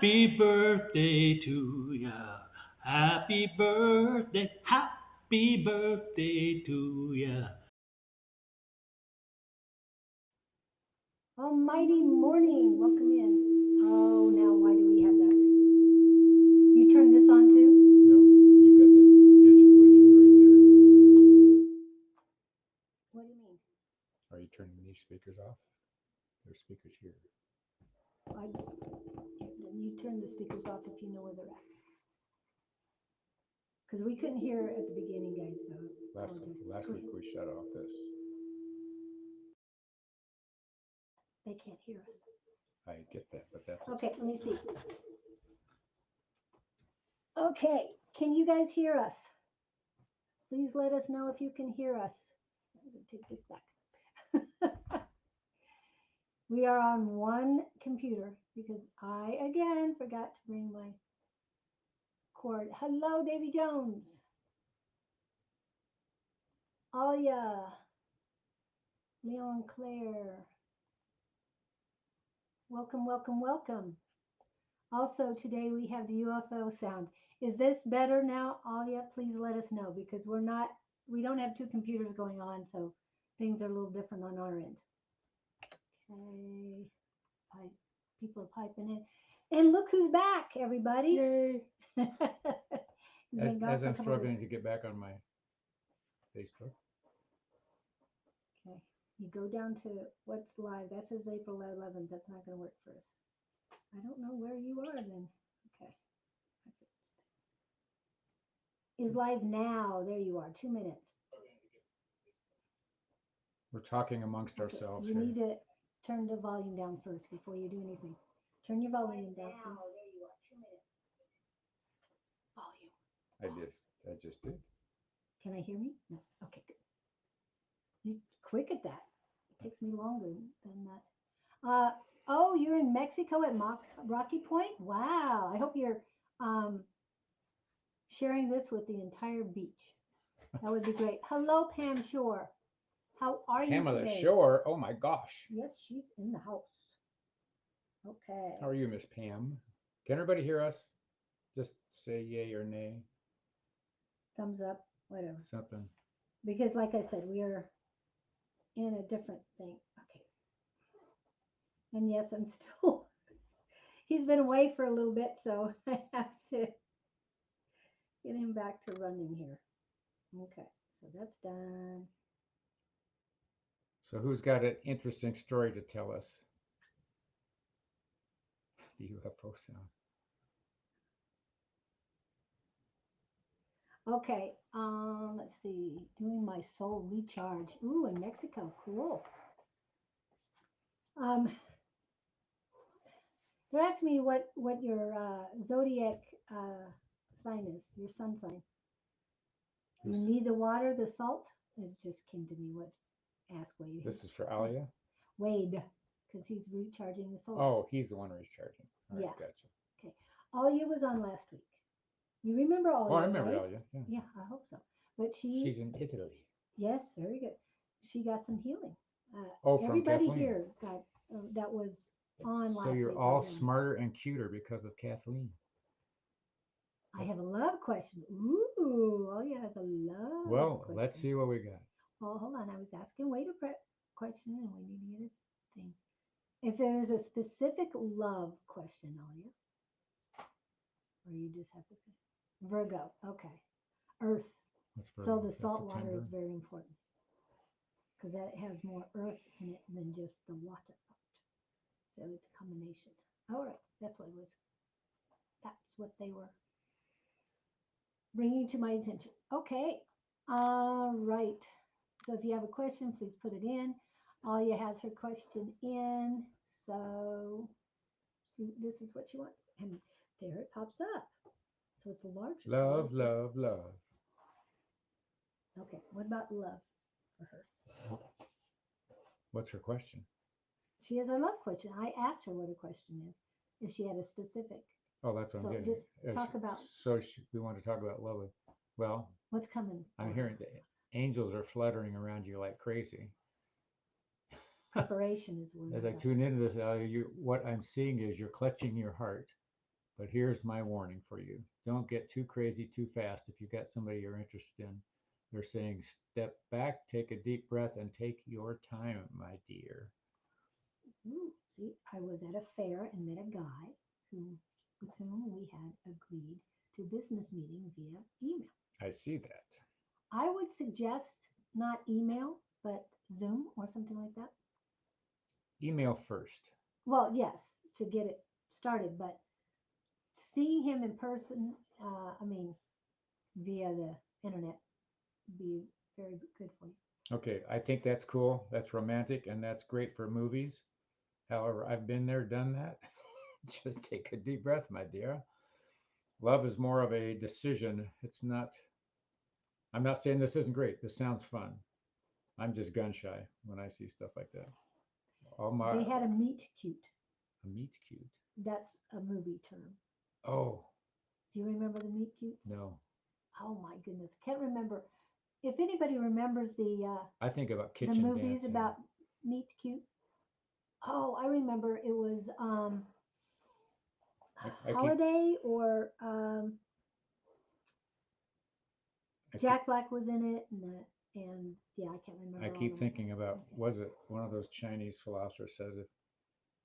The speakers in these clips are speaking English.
Happy birthday to ya. Happy birthday to ya. Almighty morning. Welcome in. Oh, now why do we have that? You turned this on too? No, you've got the digit widget right there. What do you mean? Are you turning these speakers off? There's speakers here. Then you turn the speakers off if you know where they're at. Because we couldn't hear at the beginning, guys. So Last week we shut off this. They can't hear us. I get that, but that's okay. Let me see. Okay, can you guys hear us? Please let us know if you can hear us. I'm going to take this back. We are on one computer because I, again, forgot to bring my cord. Hello, Davy Jones. Alia. Leon Claire. Welcome, welcome, welcome. Also, today we have the UFO sound. Is this better now, Alia? Please let us know because we don't have two computers going on, so things are a little different on our end. Okay. People are piping in. And look who's back, everybody. Yay! As I'm struggling to get back on my Facebook. Okay. You go down to what's live. That says April 11th. That's not going to work for us. I don't know where you are then. Okay. Is live now. There you are. 2 minutes. We're talking amongst ourselves. You need to turn the volume down first before you do anything. Turn your volume down, please. There you are. 2 minutes. Volume. I just did. Can I hear me? No. Okay, good. You're quick at that. It takes me longer than that. Oh, you're in Mexico at Rocky Point? Wow. I hope you're sharing this with the entire beach. That would be great. Hello, Pam Shore. How are you Pamela today? Shore. Oh my gosh. Yes, she's in the house. Okay. How are you, Miss Pam? Can everybody hear us? Just say yay or nay. Thumbs up, whatever. Something. Because like I said, we are in a different thing. Okay. And yes, I'm still, he's been away for a little bit, so I have to get him back to running here. Okay, so that's done. So who's got an interesting story to tell us? The UFO sound. Okay, let's see. Doing my soul recharge. Ooh, in Mexico, cool. They're asking me what your zodiac sign is, your sun sign. You need the water, the salt. It just came to me. Ask Wade. This is for Alia? Wade, because he's recharging the solar. Oh, he's the one recharging. All right, gotcha. Okay. Alia was on last week. You remember Alia? Oh, I remember right? Alia. Yeah. Yeah, I hope so. But she's in Italy. Yes, very good. She got some healing. From everybody Kathleen. here got that was on last week. So you're all smarter and cuter because of Kathleen. I have a love question. Ooh, Alia has a love question. Let's see what we got. Well, hold on. I was asking Wade a question and we need to get his thing. If there's a specific love question, Alia, or you just have to Virgo. Okay. Earth. So the salt water is very important because that has more earth in it than just the water part. So it's a combination. All right. That's what it was. That's what they were bringing to my attention. Okay. All right. So if you have a question, please put it in. Alia has her question in. So see, this is what she wants. And there it pops up. So it's a large. Love, love, love. Okay. What about love for her? What's her question? She has a love question. I asked her what her question is. If she had a specific. Oh, that's what I'm getting. Just talk about. So we want to talk about love. Well, what's coming? I'm hearing the angels are fluttering around you like crazy. Preparation is one. As I tune into this, what I'm seeing is you're clutching your heart But here's my warning for you. Don't get too crazy too fast if you got somebody you're interested in. They're saying step back, take a deep breath, and take your time, my dear. Ooh, see, I was at a fair and met a guy who, with whom we had agreed to business meeting via email. I see that. I would suggest not email, but Zoom or something like that. Email first. Well, yes, to get it started, but seeing him in person, I mean, via the internet, be very good for you. Okay, I think that's cool. That's romantic, and that's great for movies. However, I've been there, done that. Just take a deep breath, my dear. Love is more of a decision. It's not, I'm not saying this isn't great. This sounds fun. I'm just gun shy when I see stuff like that. All my, They had a meet cute. a meet cute. That's a movie term. Oh, Do you remember the meet cutes? no. Oh my goodness, can't remember. If anybody remembers I think about the kitchen movies dancing. about meet cute. Oh, I remember it was I keep, Holiday or I keep, Jack Black was in it, and yeah, I can't remember. I all keep the thinking ones. about, Okay. was it one of those Chinese philosophers says if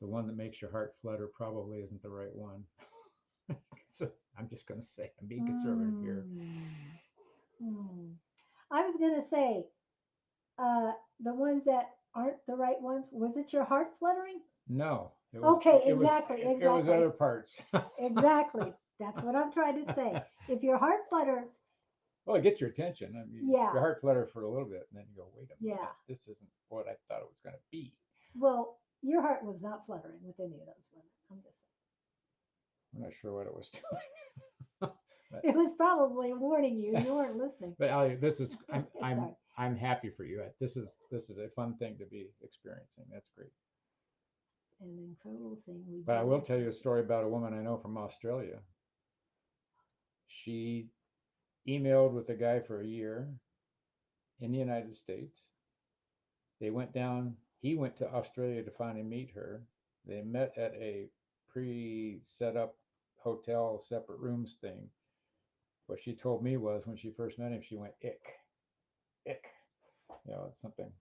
the one that makes your heart flutter probably isn't the right one. So I'm just going to say I'm being conservative here. Hmm. I was gonna say the ones that aren't the right ones. Was it your heart fluttering? No, it was Okay, it was exactly, it was exactly. other parts. Exactly. That's what I'm trying to say. If your heart flutters, Well, it gets your attention. I mean, yeah, your heart flutter for a little bit, and then you go, "Wait a minute, yeah. this isn't what I thought it was going to be." Well, your heart was not fluttering with any of those women. I'm just I'm not sure what it was doing. saying. It was probably warning you. You weren't listening. But Ali, this is Sorry. I'm happy for you. This is a fun thing to be experiencing. That's great. An incredible thing we But I do will as tell you a story about a woman I know from Australia. She emailed with a guy for a year in the United States. They went down, he went to Australia to finally meet her. They met at a pre set up hotel, separate rooms thing. What she told me was when she first met him, she went, ick, ick. You know, it's something,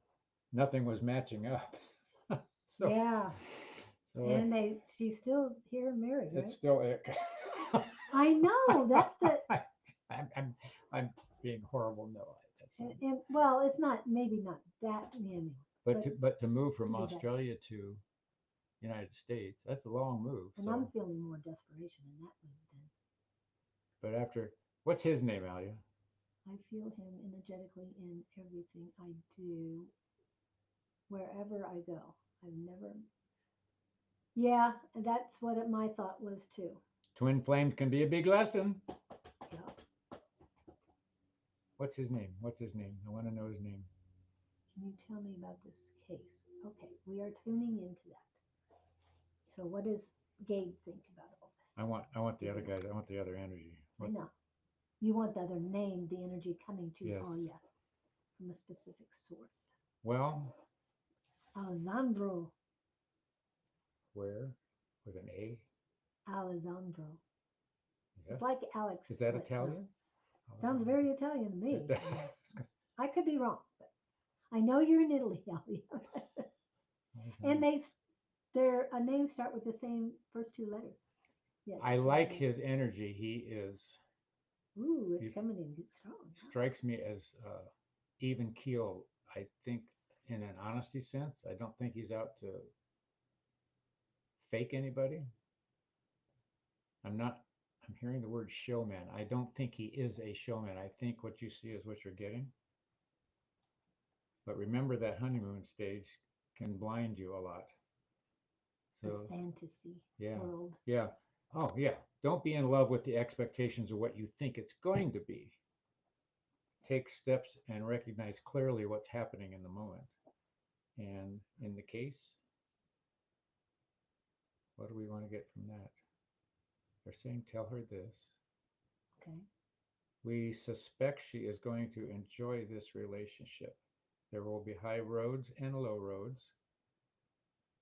nothing was matching up. so, Yeah. so And she's still here and married, it's right? still ick. I know. That's the I'm being horrible. No, and well, it's not maybe not that many, but but to move from could be better. Australia to United States, that's a long move. And So, I'm feeling more desperation in that move than but after, what's his name, Alia? I feel him energetically in everything I do, wherever I go. I've never. Yeah, and that's what my thought was too. Twin flames can be a big lesson. Yeah. What's his name? What's his name? I want to know his name. Can you tell me about this case? Okay, we are tuning into that. So, what does Gabe think about all this? I want the other guy. I want the other energy. I know. You want the other name, the energy coming to Yes. oh yeah, from a specific source. Well, Alessandro. where? With an A? Alessandro. Yeah. It's like Alex. Is that but no. Italian? Sounds very Italian to me. I could be wrong, but I know you're in Italy, Ellie. And their names start with the same first two letters. Yes. I like his energy. He is. Ooh, it's coming in strong. Strikes me as even keel. I think in an honesty sense. I don't think he's out to fake anybody. I'm hearing the word showman. I don't think he is a showman. I think what you see is what you're getting. But remember that honeymoon stage can blind you a lot. So the fantasy yeah, world. yeah. Oh yeah. Don't be in love with the expectations of what you think it's going to be. Take steps and recognize clearly what's happening in the moment. And in the case, what do we want to get from that? They're saying, tell her this. Okay. We suspect she is going to enjoy this relationship. There will be high roads and low roads.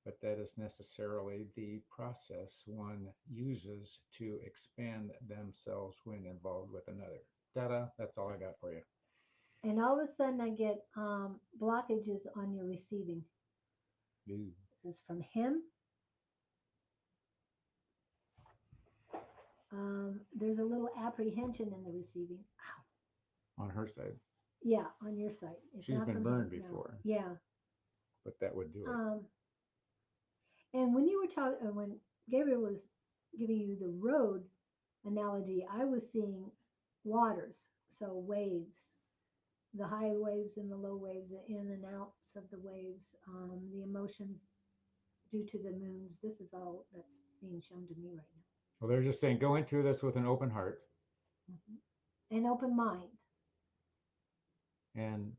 but that is necessarily the process one uses to expand themselves when involved with another. Ta-da, that's all I got for you. And all of a sudden I get blockages on your receiving. Ooh. This is from him. There's a little apprehension in the receiving. Ow. On her side, Yeah, on your side. It's she's not been from burned him, no. before, Yeah. but that would do it. And when you were talking, when Gabriel was giving you the road analogy, I was seeing waters, so waves, the high waves and the low waves, the in and outs of the waves, the emotions due to the moons. This is all that's being shown to me right now. Well, they're just saying go into this with an open heart An open mind. and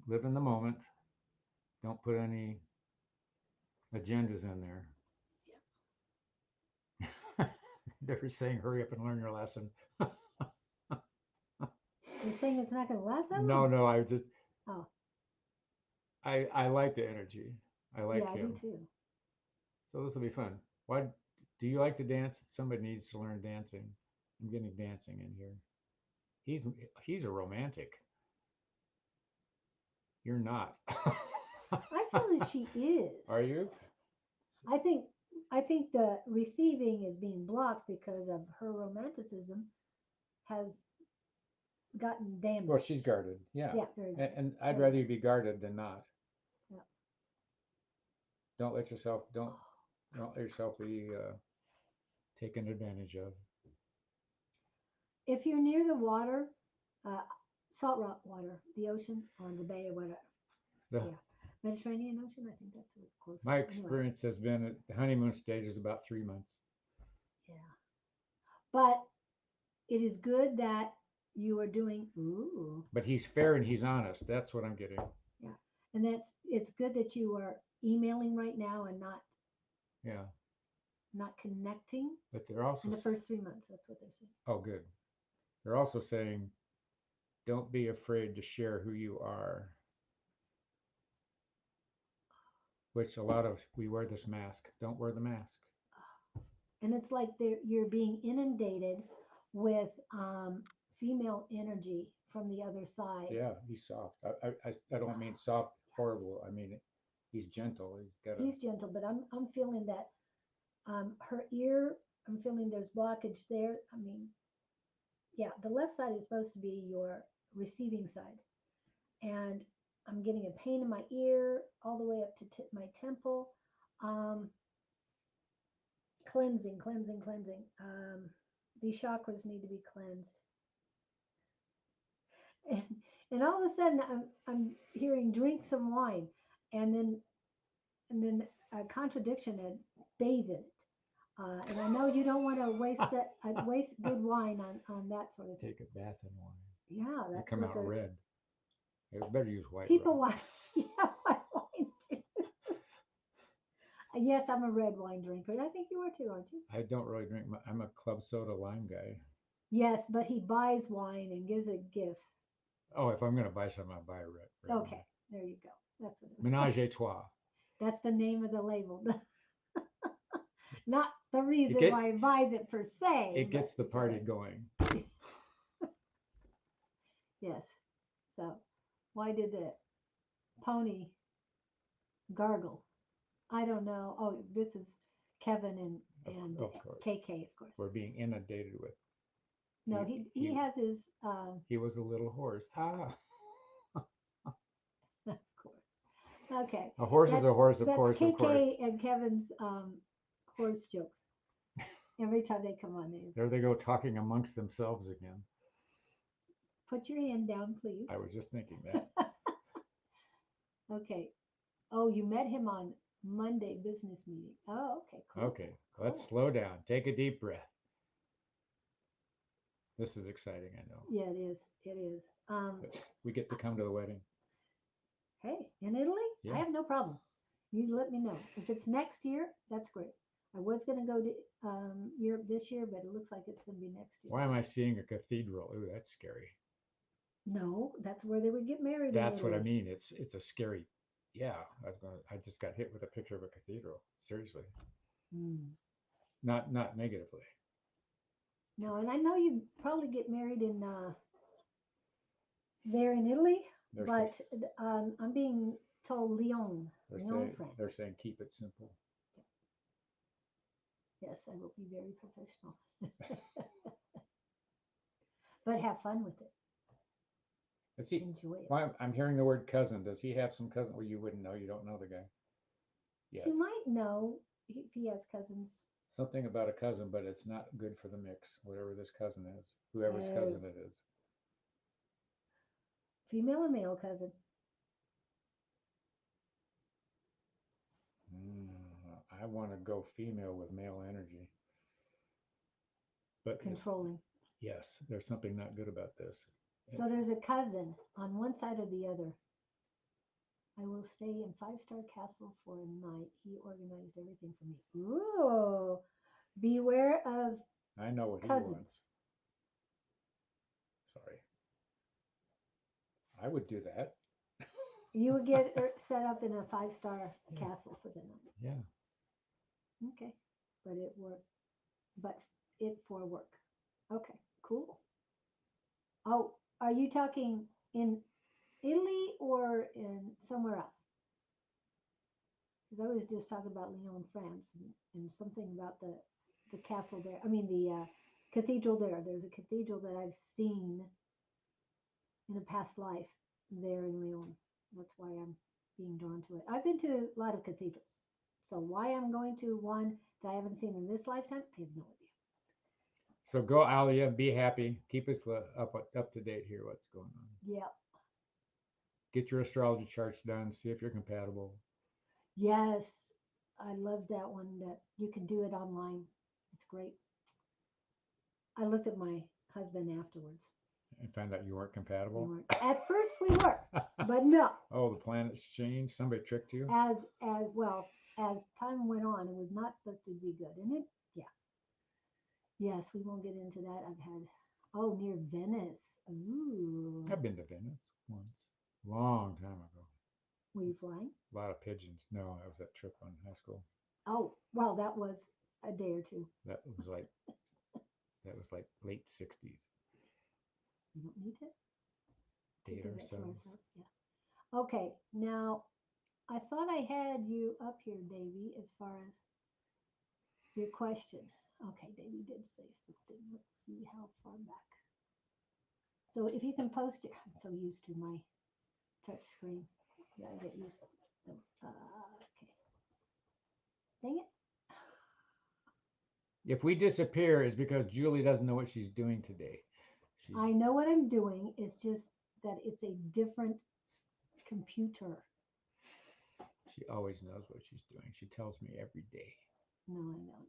live in the moment. Don't put any agendas in there. They're saying hurry up and learn your lesson. You're saying it's not going to last that No, long? no, I just Oh, I like the energy. I like yeah, I him. do too. So this will be fun. Why do you like to dance? Somebody needs to learn dancing. I'm getting dancing in here. He's a romantic. You're not. I feel that she is. Are you? I think the receiving is being blocked because of her romanticism has gotten damaged. Well, she's guarded. Yeah. Yeah, very good. And I'd Very rather good. you be guarded than not. Yeah. Don't let yourself be taken advantage of. If you're near the water, salt rock water, the ocean or the bay or whatever, The- yeah, Mediterranean Ocean, I think that's the closest. My Anyway, experience has been at the honeymoon stage is about 3 months. yeah, but it is good that you are doing. Ooh, But he's fair and he's honest. That's what I'm getting. yeah, and it's good that you are emailing right now and Yeah. not connecting But they're also in the first 3 months. That's what they're saying. oh good. They're also saying don't be afraid to share who you are. Which a lot of we wear this mask. Don't wear the mask. And it's like you're being inundated with female energy from the other side. Yeah, he's soft. I don't mean soft, horrible. I mean he's gentle. He's gentle, but I'm feeling that her ear. I'm feeling there's blockage there. I mean, yeah, the left side is supposed to be your receiving side, and I'm getting a pain in my ear all the way up to my temple. Cleansing. These chakras need to be cleansed. And, and all of a sudden I'm hearing drink some wine, and then a contradiction and bathe in it. And I know you don't want to waste good wine on that sort of thing. Take a bath in wine. Yeah, They that's come what out they're red. They better use white people wine. want. Yeah, white wine too. Yes, I'm a red wine drinker. I think you are too, aren't you? I don't really drink. I'm a club soda lime guy. Yes, but he buys wine and gives it gifts. Oh, if I'm going to buy some, I'll buy a red Okay, wine. there you go. That's what it is. Menage a trois. That's the name of the label. Not the reason get- why he buys it per se. It gets the but party just going. yes. So, why did the pony gargle? I don't know. Oh, this is Kevin and Of course. KK, of course. We're being inundated with. No, he has his. He was a little horse. Ah. Of course. Okay. A horse is a horse, of That's course, KK of course. and Kevin's horse jokes. Every time they come on, There they go talking amongst themselves again. put your hand down, please. I was just thinking that. Okay. Oh, you met him on Monday business meeting. Oh, okay, cool. Okay, let's Cool. slow down. Take a deep breath. This is exciting, I know. Yeah, it is. It is. We get to come to the wedding. Hey, in Italy, Yeah. I have no problem. You let me know. If it's next year, that's great. I was going to go to Europe this year, but it looks like it's going to be next year. Why am I seeing a cathedral? Ooh, that's scary. No, that's where they would get married. That's in what I Italy. mean. It's a scary Yeah, I just got hit with a picture of a cathedral. Seriously, Hmm. not negatively. No, and I know you probably get married in there in Italy, They're but I'm being told Lyon, Lyon, they're France. saying keep it simple. Yes, I will be very professional, but have fun with it. Let's see. Enjoy it. Why I'm hearing the word cousin. Does he have some cousin? Well, you wouldn't know. You don't know the guy. Yes. You might know if he has cousins. Something about a cousin, but it's not good for the mix. Whatever this cousin is, whoever's Oh, cousin it is. female or male cousin? I want to go female with male energy, but Controlling. yes, there's something not good about this. So there's a cousin on one side or the other. I will stay in 5-star castle for a night. He organized everything for me. Ooh, beware of I know what he cousins. wants. Sorry, I would do that. You would get set up in a 5-star Yeah. castle for the night. Yeah. Okay, but it work, but it for work. Okay, cool. Oh, are you talking in Italy or in somewhere else? Because I was just talking about Lyon, France, and something about the castle there. I mean the cathedral there. There's a cathedral that I've seen in a past life there in Lyon. That's why I'm being drawn to it. I've been to a lot of cathedrals. So why I'm going to one that I haven't seen in this lifetime, I have no idea. So go, Alia. Be happy. Keep us up to date here. What's going on? Yeah. Get your astrology charts done. See if you're compatible. Yes. I love that one that you can do it online. It's great. I looked at my husband afterwards. And found out you weren't We compatible. weren't. At first we were, but no. Oh, the planets changed. Somebody tricked you. As well as time went on, it was not supposed to be good. And it, yeah. Yes, we won't get into that. I've had, near Venice. Ooh. I've been to Venice once, long time ago. Were you flying? A lot of pigeons. No, I was that trip on high school. Oh, well, that was a day or two. That was like late 60s. We don't need to Date do that to ourselves. ourselves. Yeah. Okay, now I thought I had you up here, Davy, as far as your question. Okay, Davy did say something. Let's see how far back. So if you can post your, I'm so used to my touch screen. Gotta get used to it. Okay. Dang it. If we disappear, it's because Julie doesn't know what she's doing today. I know what I'm doing. It's just that it's a different computer. She always knows what she's doing. She tells me every day. No, I know.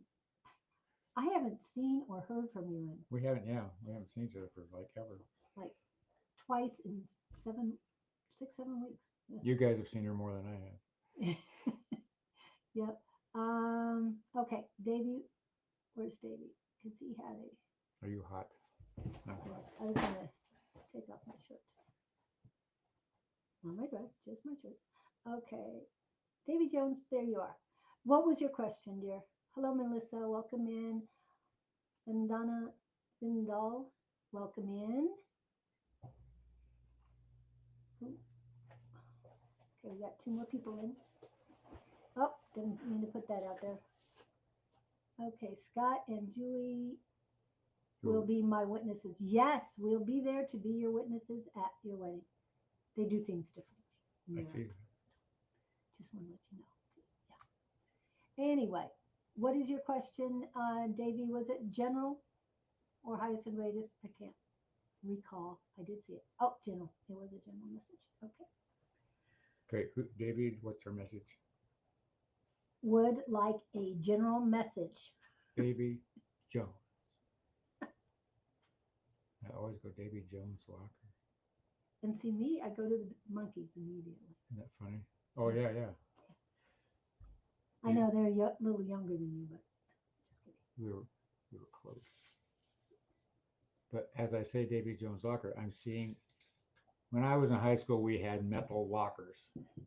I haven't seen or heard from you in We haven't seen each other for like ever. like twice in 6, 7 weeks. You guys have seen her more than I have. Yep. Okay, Davey, where's Davey? Because he had a. Are you hot? No. Yes, I was gonna take off my shirt. Not my dress, just my shirt. Okay, Davy Jones, there you are. What was your question, dear? Hello, Melissa. Welcome in. Vandana Vindal, welcome in. Okay, we got 2 more people in. Oh, didn't mean to put that out there. Okay, Scott and Julie will be my witnesses. Yes, we'll be there to be your witnesses at your wedding. They do things differently. I see. Just want to let you know. Yeah. Anyway, what is your question, Davey? Was it general or highest and greatest? I can't recall. I did see it. Oh, general. It was a general message. Okay. Okay, David, what's her message? Would like a general message. Davy Jones. I always go Davy Jones locker. And see me, I go to the monkeys immediately. Isn't that funny? Oh yeah, yeah. I know they're a little younger than you, but just kidding. We were close. But as I say, Davy Jones locker, I'm seeing When I was in high school, we had metal lockers.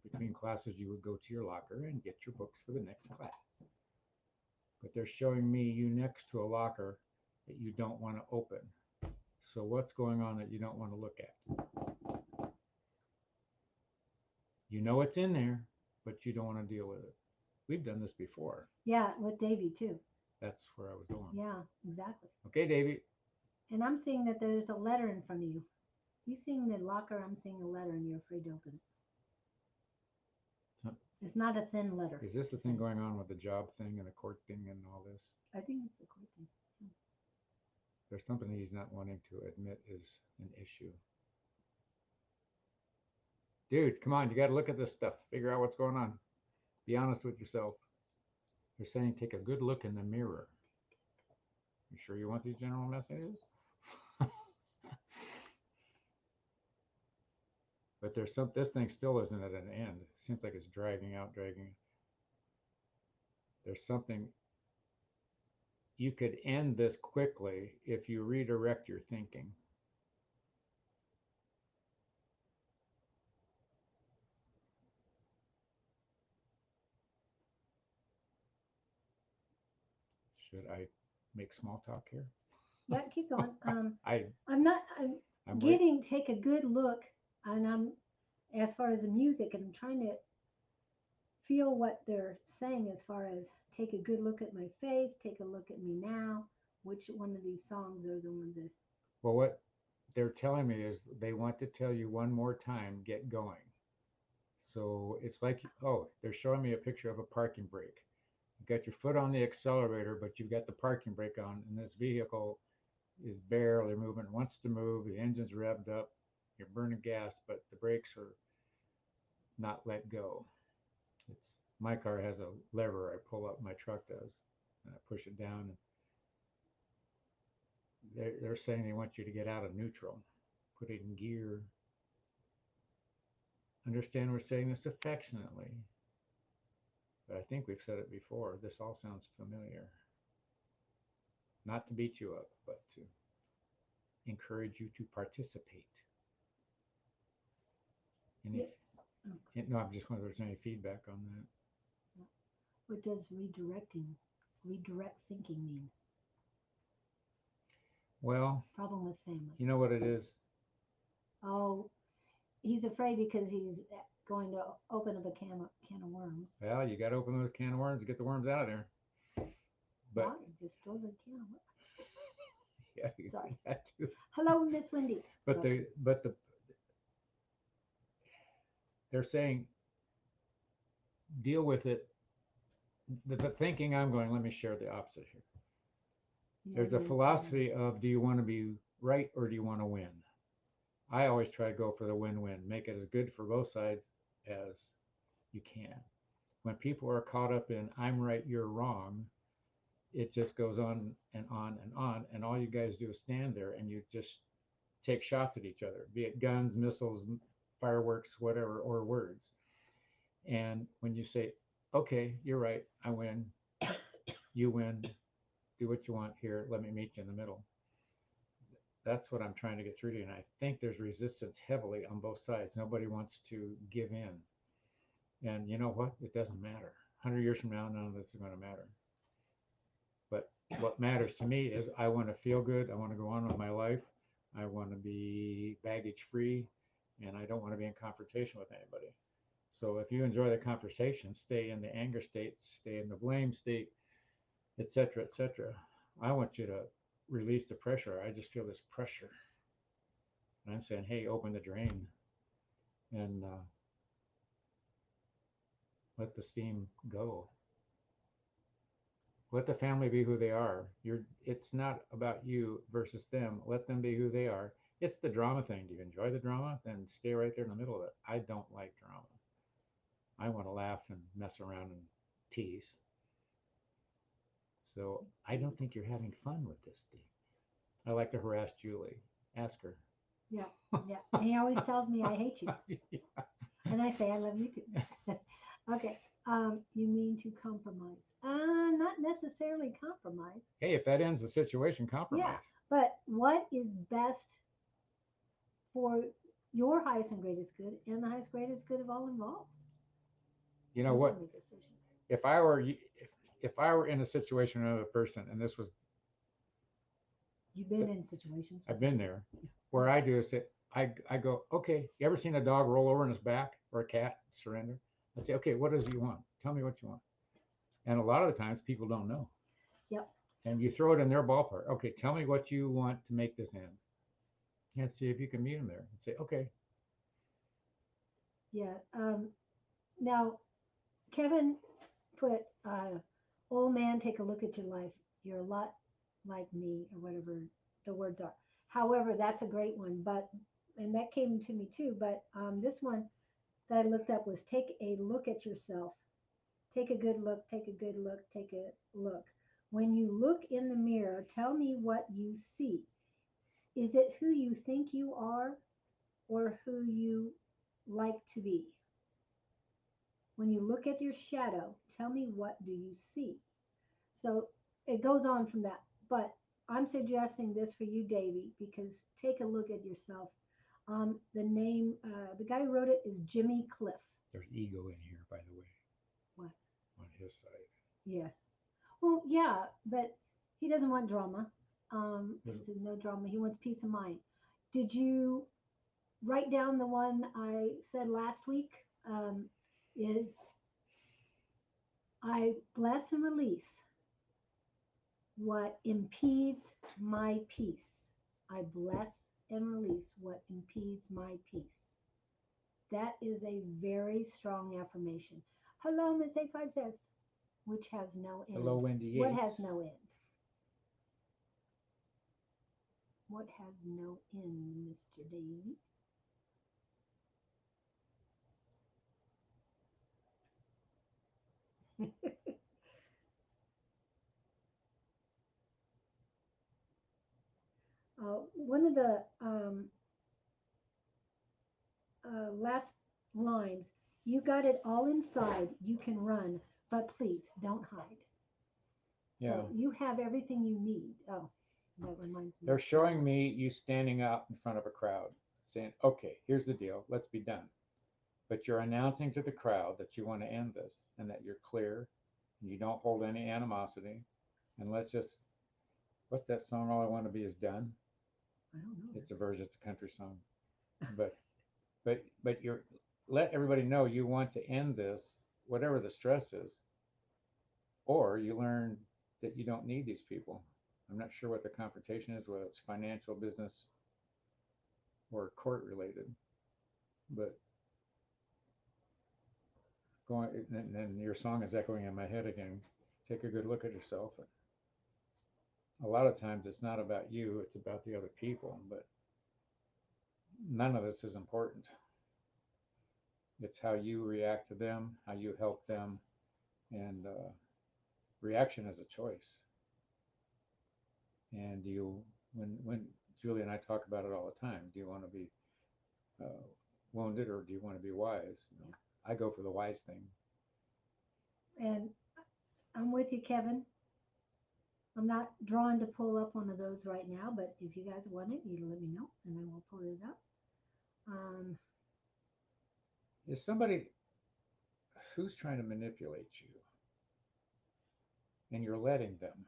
Between classes, you would go to your locker and get your books for the next class. But they're showing me you next to a locker that you don't want to open. So what's going on that you don't want to look at? You know it's in there, but you don't want to deal with it. We've done this before. Yeah, with Davy too. That's where I was going. Yeah, exactly. Okay, Davey. And I'm seeing that there's a letter in front of you. You seeing the locker, I'm seeing a letter, and you're afraid to open it. Huh. It's not a thin letter. Is this the thing going on with the job thing and the court thing and all this? I think it's the court thing. There's something he's not wanting to admit is an issue. Dude, come on, you got to look at this stuff. Figure out what's going on. Be honest with yourself. They're saying take a good look in the mirror. You sure you want these general messages? But there's some. This thing still isn't at an end. It seems like it's dragging out, dragging. There's something. You could end this quickly if you redirect your thinking. Should I make small talk here? Yeah, keep going. I I'm not. I'm getting take a good look, and I'm as far as the music, and I'm trying to feel what they're saying as far as take a good look at my face, take a look at me now. Which one of these songs are the ones that? Well, what they're telling me is they want to tell you one more time, get going. So it's like, oh, they're showing me a picture of a parking brake. You got your foot on the accelerator, but you've got the parking brake on, and this vehicle is barely moving. It wants to move. The engine's revved up. You're burning gas, but the brakes are not let go. It's my car has a lever I pull up. My truck does, and I push it down. And they're saying they want you to get out of neutral, put it in gear. Understand we're saying this affectionately, but I think we've said it before. This all sounds familiar. Not to beat you up, but to encourage you to participate. Any, Okay. no, I'm just wondering if there's any feedback on that. What does redirect thinking mean? Well, Problem with family. you know what it is? Oh, he's afraid because he's going to open up a can of worms. Well, you got to open those can of worms to get the worms out of there. But wow, you just stole the can of worms. yeah, you Sorry. got to. Hello, Miss Wendy. But they're saying deal with it. The thinking I'm going. Let me share the opposite here. There's a philosophy of do you want to be right or do you want to win? I always try to go for the win-win. Make it as good for both sides as you can. When people are caught up in I'm right, you're wrong, it just goes on and on and on. And all you guys do is stand there and you just take shots at each other, be it guns, missiles, fireworks, whatever, or words. And when you say, okay, you're right, I win, you win, do what you want here, let me meet you in the middle. That's what I'm trying to get through to you. And I think there's resistance heavily on both sides. Nobody wants to give in. And you know what? It doesn't matter. 100 years from now, none of this is going to matter. But what matters to me is I want to feel good. I want to go on with my life. I want to be baggage free. And I don't want to be in confrontation with anybody. So if you enjoy the conversation, stay in the anger state, stay in the blame state, etc., etc. I want you to release the pressure. I just feel this pressure. And I'm saying, hey, open the drain and let the steam go. Let the family be who they are. It's not about you versus them. Let them be who they are. It's the drama thing. Do you enjoy the drama? Then stay right there in the middle of it. I don't like drama. I want to laugh and mess around and tease. So I don't think you're having fun with this thing. I like to harass Julie. Ask her. Yeah, yeah. And he always tells me I hate you. Yeah. And I say I love you too. Okay. You mean to compromise? Not necessarily compromise. Hey, if that ends the situation, compromise. Yeah, but what is best for your highest and greatest good and the highest greatest good of all involved. You know You what? can make a decision. If I were if I were in a situation with another person, and this was You've been in situations. I've been there, where I do is say I go, okay, you ever seen a dog roll over on his back or a cat surrender? I say, okay, what does you want? Tell me what you want. And a lot of the times people don't know. Yep. And you throw it in their ballpark. Okay, tell me what you want to make this end. And see if you can meet them there. And say, okay. Yeah. Now, Kevin put, old man, take a look at your life. You're a lot like me, or whatever the words are. However, that's a great one. But, and that came to me too. But this one that I looked up was take a look at yourself. Take a good look, take a good look, take a look. When you look in the mirror, tell me what you see. Is it who you think you are or who you like to be? When you look at your shadow, tell me what do you see? So it goes on from that. But I'm suggesting this for you, Davy, because take a look at yourself. The guy who wrote it is Jimmy Cliff. There's ego in here, by the way. What? On his side. Yes. Well, yeah, but he doesn't want drama. He There's- said no drama. He wants peace of mind. Did you write down the one I said last week? Is I bless and release what impedes my peace. I bless and release what impedes my peace. That is a very strong affirmation. Hello, Miss A5 says, which has no end. Hello, Wendy What Yates. has no end? What has no end, Mr. Davy? One of the last lines, you got it all inside, you can run, but please don't hide. Yeah. So you have everything you need. Oh, that reminds me. They're showing me you standing out in front of a crowd, saying, okay, here's the deal, let's be done. But you're announcing to the crowd that you want to end this and that you're clear and you don't hold any animosity. And let's just, what's that song, All I Want to Be Is Done? I don't know. It's a version, it's a country song. But you're, let everybody know you want to end this, whatever the stress is, or you learn that you don't need these people. I'm not sure what the confrontation is, whether it's financial, business, or court related, but going, and your song is echoing in my head again. Take a good look at yourself. A lot of times it's not about you, it's about the other people, but none of this is important. It's how you react to them, how you help them, and reaction is a choice. And when Julie and I talk about it all the time, do you want to be wounded or do you want to be wise? You know, I go for the wise thing. And I'm with you, Kevin. I'm not drawn to pull up one of those right now, but if you guys want it, you let me know, and then we'll pull it up. Is somebody who's trying to manipulate you and you're letting them?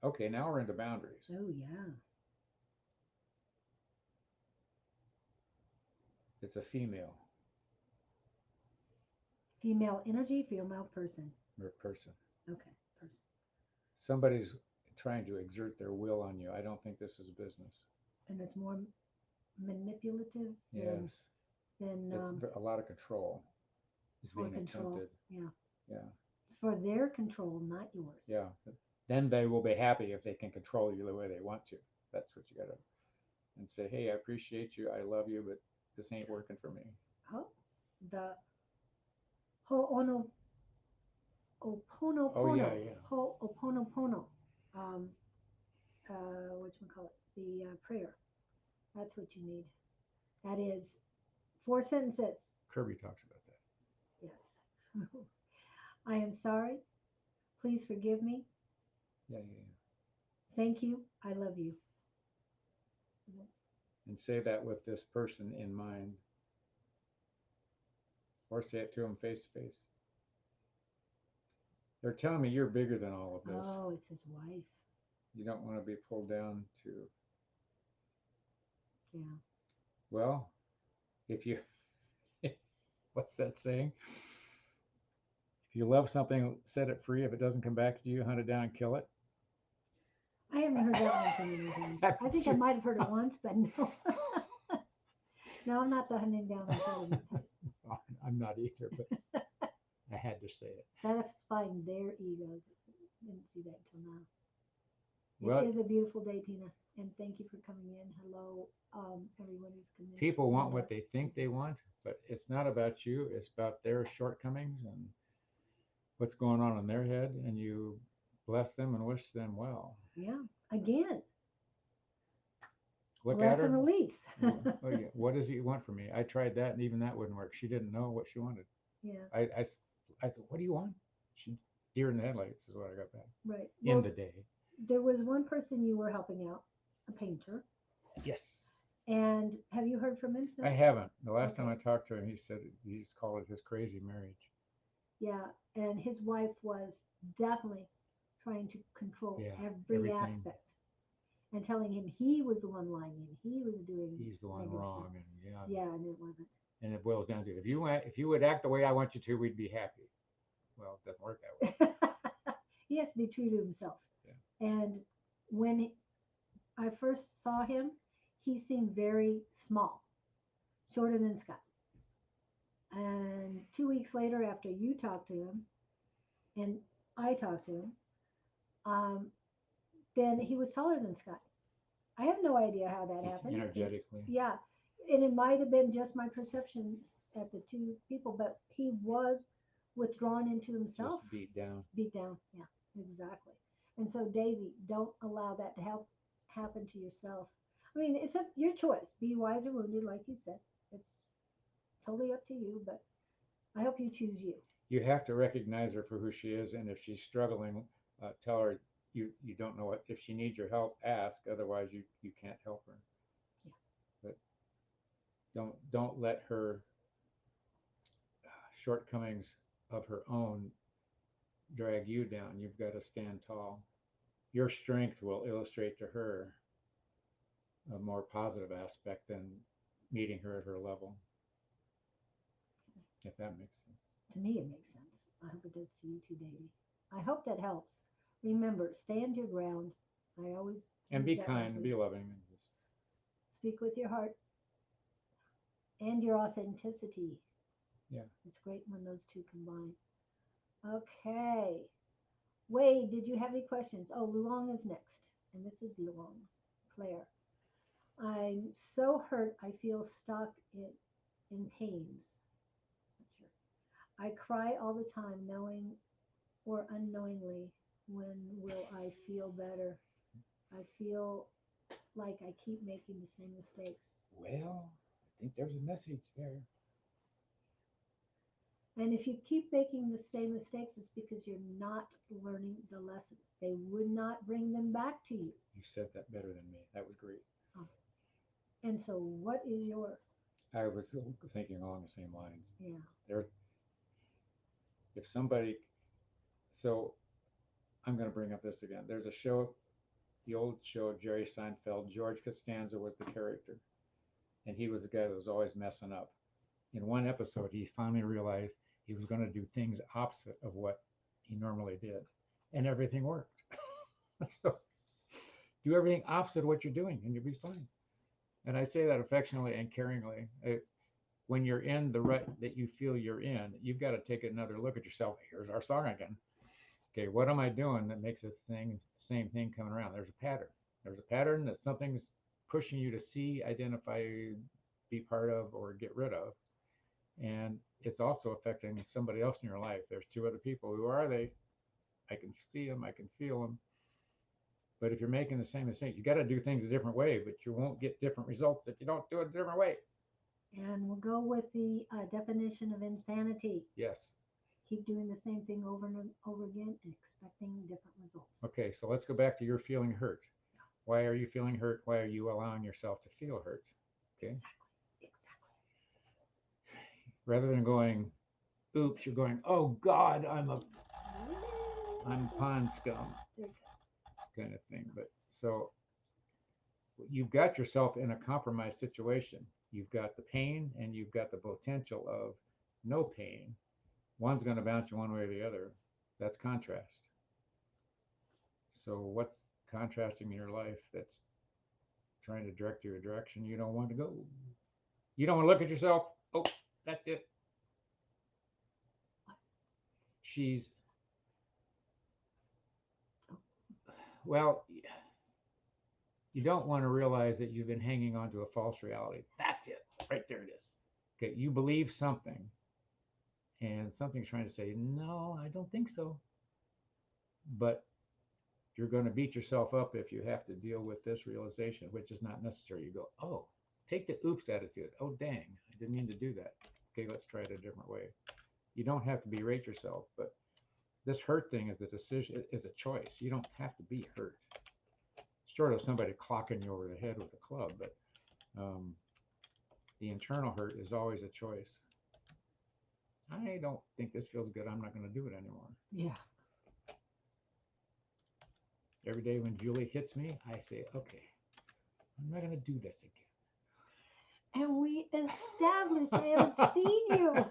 Okay, now we're into boundaries. Oh, yeah. It's a female Female energy, female person. or person. Okay, person. Somebody's trying to exert their will on you. I don't think this is business. And it's more manipulative Yes. than It's a lot of control is for being control. attempted. Yeah. Yeah. It's for their control, not yours. Yeah. Then they will be happy if they can control you the way they want to. That's what you got to, and say, hey, I appreciate you, I love you, but this ain't working for me. Oh, the Ho'oponopono. Oh, yeah, yeah. Ho'oponopono. Whatchamacallit? The prayer. That's what you need. That is 4 sentences. Kirby talks about that. Yes. I am sorry. Please forgive me. Yeah. Thank you. I love you. and say that with this person in mind, or say it to them face to face. They're telling me you're bigger than all of this. Oh, it's his wife. You don't want to be pulled down to, Yeah. well, if you, what's that saying? If you love something, set it free. If it doesn't come back to you, hunt it down and kill it. I haven't heard that one so many times. I think I might have heard it once, but no. No, I'm not the hunting down and killing it type. I'm not either, but I had to say it. Satisfying their egos. Didn't see that until now. Well, It is a beautiful day, Tina, and thank you for coming in. Hello, everyone who's coming in. people want what they think they want, but it's not about you. It's about their shortcomings and what's going on in their head, and you bless them and wish them well. Yeah, again, Look bless at her. and release. Oh, yeah. What does he want from me? I tried that, and even that wouldn't work. She didn't know what she wanted. Yeah, I said, what do you want? She, deer in the headlights is what I got back right. in Well, the day. there was one person you were helping out, a painter, Yes. and have you heard from him since? I haven't. The last time I Okay. talked to him, he said he just called it his crazy marriage. Yeah, and his wife was definitely trying to control Yeah, every everything. aspect and telling him he was the one lying and he was doing He's the one negative wrong, stuff. and yeah. Yeah, and it wasn't. And it boils down to if you would act the way I want you to, we'd be happy. Well, it doesn't work that way. He has to be true to himself. Yeah. And when I first saw him, he seemed very small, shorter than Scott. And 2 weeks later, after you talked to him and I talked to him, um, then he was taller than Scott. I have no idea how that Just happened. energetically. Yeah, and it might have been just my perception at the two people, but he was withdrawn into himself. Just beat down. Beat down. Yeah, exactly. And so, Davey, don't allow that to happen to yourself. I mean, it's your choice. Be wise or wounded, like you said. It's totally up to you, but I hope you choose you. You have to recognize her for who she is, and if she's struggling, tell her you don't know what. If she needs your help, ask. Otherwise, you can't help her. Yeah. But don't let her shortcomings of her own drag you down. You've got to stand tall. Your strength will illustrate to her a more positive aspect than meeting her at her level, if that makes sense. To me, it makes sense. I hope it does to you too, Davey. I hope that helps. Remember, stand your ground. I always And use be that kind one and too. be loving. And just, Speak with your heart and your authenticity. yeah. It's great when those two combine. Okay. Wade, did you have any questions? Oh, Luong is next. And this is Luong. Claire. I'm so hurt I feel stuck in pains. Not sure. I cry all the time, knowing or unknowingly. When will I feel better? I feel like I keep making the same mistakes. Well, I think there's a message there. And if you keep making the same mistakes, it's because you're not learning the lessons. They would not bring them back to you. You said that better than me. That was great. Oh. And so, what is your? I was thinking along the same lines. Yeah. There, if somebody, so I'm going to bring up this again. There's a show, the old show, Jerry Seinfeld. George Costanza was the character, and he was the guy that was always messing up. In one episode, he finally realized he was going to do things opposite of what he normally did, and everything worked. So do everything opposite of what you're doing, and you'll be fine. And I say that affectionately and caringly. When you're in the rut that you feel you're in, you've got to take another look at yourself. Here's our song again. Okay, what am I doing that makes this same thing coming around? There's a pattern. There's a pattern that something's pushing you to see, identify, be part of, or get rid of. And it's also affecting somebody else in your life. There's two other people. Who are they? I can see them. I can feel them. But if you're making the same mistake, you got to do things a different way, but you won't get different results if you don't do it a different way. And we'll go with the definition of insanity. Yes. Keep doing the same thing over and over again and expecting different results. Okay, so let's go back to your feeling hurt. Why are you feeling hurt? Why are you allowing yourself to feel hurt? Okay. Exactly. Rather than going, oops, you're going, oh God, I'm pond scum There you go. kind of thing. But so you've got yourself in a compromised situation. You've got the pain and you've got the potential of no pain. One's going to bounce you one way or the other. That's contrast. So what's contrasting in your life that's trying to direct you a direction you don't want to go? You don't want to look at yourself. Oh, that's it. She's, well, you don't want to realize that you've been hanging on to a false reality. That's it. Right there it is. Okay, you believe something, and something's trying to say, no, I don't think so. But you're going to beat yourself up if you have to deal with this realization, which is not necessary. You go, oh, take the oops attitude. Oh, dang, I didn't mean to do that. Okay, let's try it a different way. You don't have to berate yourself, but this hurt thing is the decision, is a choice. You don't have to be hurt. Short of somebody clocking you over the head with a club, but the internal hurt is always a choice. I don't think this feels good. I'm not going to do it anymore. Yeah. Every day when Julie hits me, I say, okay, I'm not going to do this again. And we established I haven't seen you.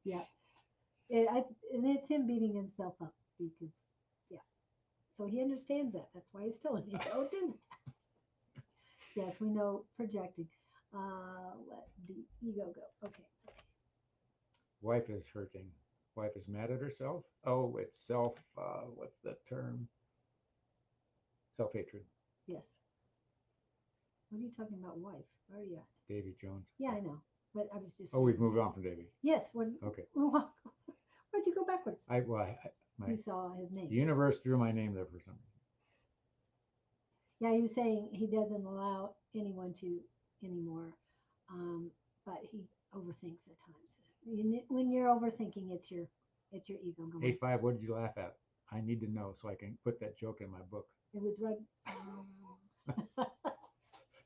Yeah. And it's him beating himself up because, yeah. So he understands that. That's why he's telling you, don't do that. Yes, we know projecting. Let the ego go. Okay. So, Wife is hurting. Wife is mad at herself. Oh, it's what's the term? Self-hatred. yes. What are you talking about, wife? Where are you at? Davy Jones. Yeah, I know. But I was just. Oh, we've moved on from Davy. Yes. When, Okay. Where'd you go backwards? You saw his name. The universe drew my name there for some reason. Yeah, he was saying he doesn't allow anyone to anymore, but he overthinks at times. When you're overthinking, it's your ego going. Hey, Five, what did you laugh at? I need to know so I can put that joke in my book. It was right.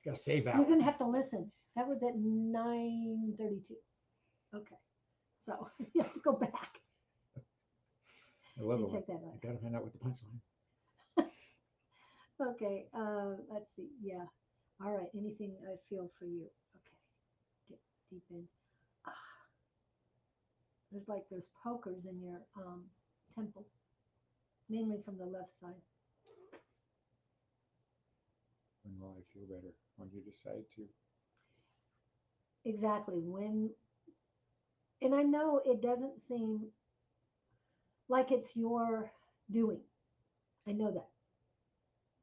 Gotta save out. You're gonna have to listen. That was at 9:32. Okay, so you have to go back. I love and it. check that out. I gotta find out what the punchline. Okay, let's see. Yeah. All right. Anything I feel for you. Okay. Get deep in. Ah, there's pokers in your temples, mainly from the left side. When will I feel better? When you decide to. Exactly. And I know it doesn't seem like it's your doing. I know that.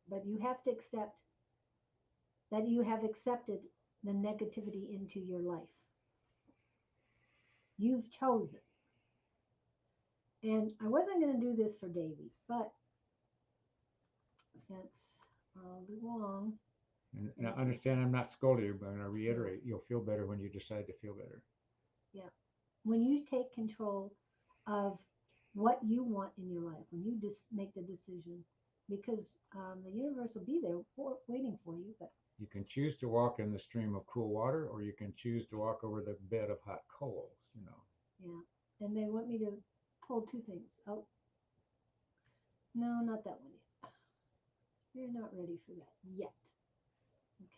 But you have to accept that you have accepted the negativity into your life. You've chosen. And I wasn't going to do this for Davy, but since I'll be wrong. And I understand I'm not scolding you, but I'm going to reiterate, you'll feel better when you decide to feel better. Yeah. When you take control of what you want in your life, when you just make the decision, because the universe will be there waiting for you. But you can choose to walk in the stream of cool water, or you can choose to walk over the bed of hot coals, Yeah. And they want me to pull two things. Oh, no, not that one yet. You're not ready for that yet. Okay.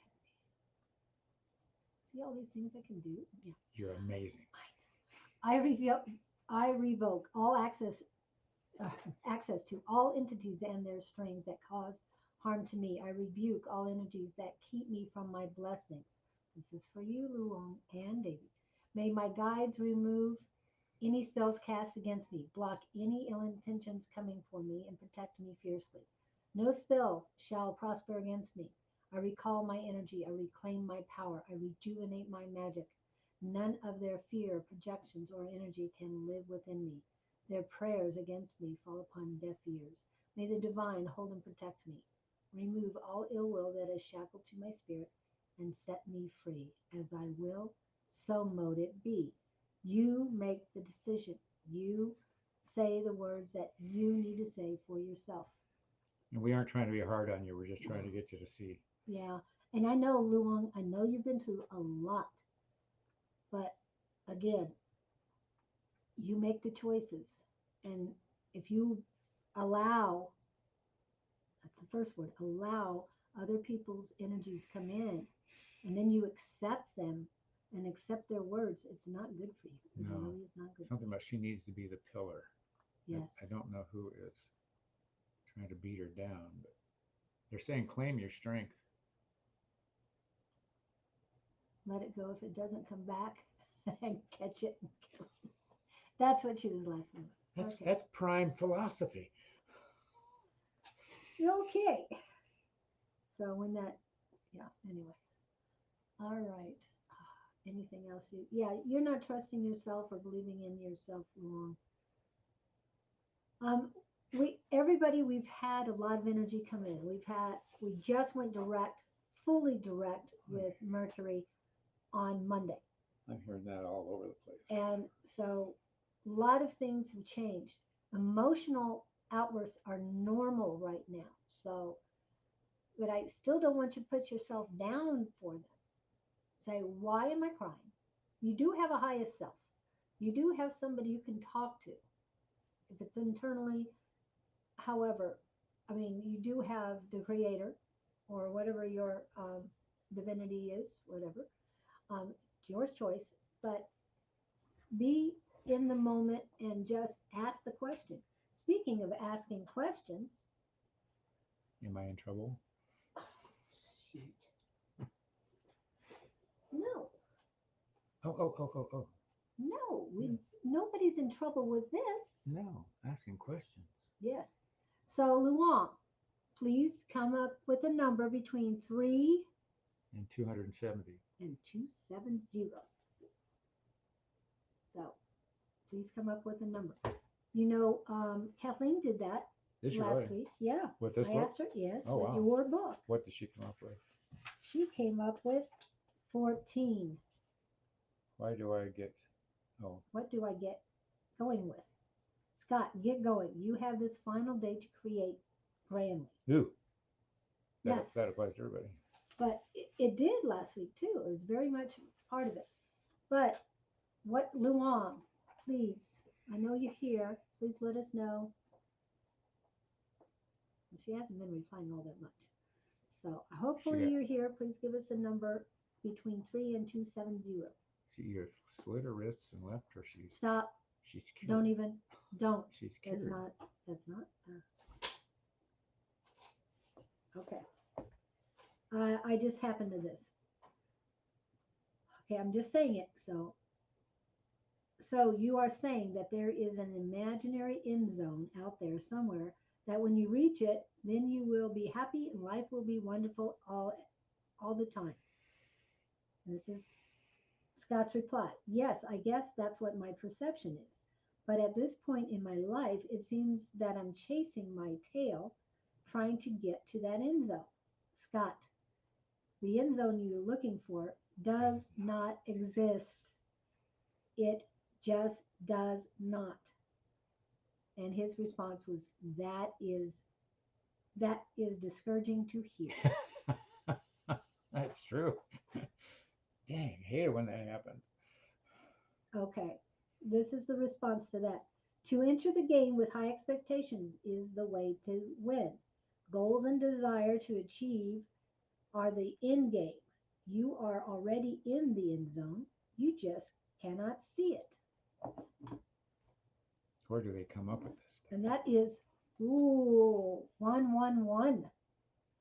See all these things I can do? Yeah. You're amazing. I revoke all access to all entities and their strings that cause harm to me. I rebuke all energies that keep me from my blessings. This is for you, Luong and David. May my guides remove any spells cast against me, block any ill intentions coming for me, and protect me fiercely. No spell shall prosper against me. I recall my energy. I reclaim my power. I rejuvenate my magic. None of their fear, projections, or energy can live within me. Their prayers against me fall upon deaf ears. May the divine hold and protect me. Remove all ill will that is shackled to my spirit and set me free. As I will, so mote it be. You make the decision. You say the words that you need to say for yourself. And we aren't trying to be hard on you. We're just trying to get you to see. Yeah. And I know, Luong, I know you've been through a lot, but again, you make the choices. And if you allow, that's the first word, allow other people's energies come in, and then you accept them and accept their words, it's not good for you. It No. really is not good. Something about she needs to be the pillar. Yes. I don't know who is trying to beat her down, but they're saying claim your strength. Let it go. If it doesn't come back, and catch it. That's what she was laughing at. Okay. That's prime philosophy. Okay. So when that, yeah, anyway. All right. Anything else? You're not trusting yourself or believing in yourself wrong. Everybody, we've had a lot of energy come in. We just went direct, fully direct with Mercury on Monday. I'm hearing that all over the place. And so a lot of things have changed. Emotional outbursts are normal right now. So, but I still don't want you to put yourself down for them. Say, why am I crying? You do have a highest self. You do have somebody you can talk to. If it's internally, however, I mean, you do have the creator or whatever your divinity is, whatever. It's your choice, but be in the moment and just ask the question. Speaking of asking questions, Am I in trouble? Shoot. no, Oh. no, nobody's in trouble with this. No, asking questions. Yes. So Luong, please come up with a number between 3 And 270. and 270. So please come up with a number. You know, Kathleen did that Did she last really? week. Yeah. With this I book? asked her, yes, Oh, with wow. your book. What did she come up with? She came up with 14. Why do I get... Oh, What do I get going with? Scott, get going. You have this final day to create grandly. ooh. Yes. That applies to everybody. But it did last week too. It was very much part of it. But what, Luong, please, I know you're here. Please let us know. She hasn't been replying all that much. So hopefully you're here. Please give us a number between 3 and 270. She either slit her wrists and left, or Stop. she's cured. Don't. She's cured. That's not. Okay. I just happened to this. Okay, I'm just saying it. So you are saying that there is an imaginary end zone out there somewhere that when you reach it, then you will be happy and life will be wonderful all the time. And this is Scott's reply. Yes, I guess that's what my perception is. But at this point in my life, it seems that I'm chasing my tail, trying to get to that end zone. Scott, the end zone you're looking for does not exist. It just does not. And his response was, that is discouraging to hear. That's true. Dang, I hate it when that happens. Okay, this is the response to that. To enter the game with high expectations is the way to win. Goals and desire to achieve are the end game. You are already in the end zone. You just cannot see it. Where do they come up with this stuff? And that is, 111.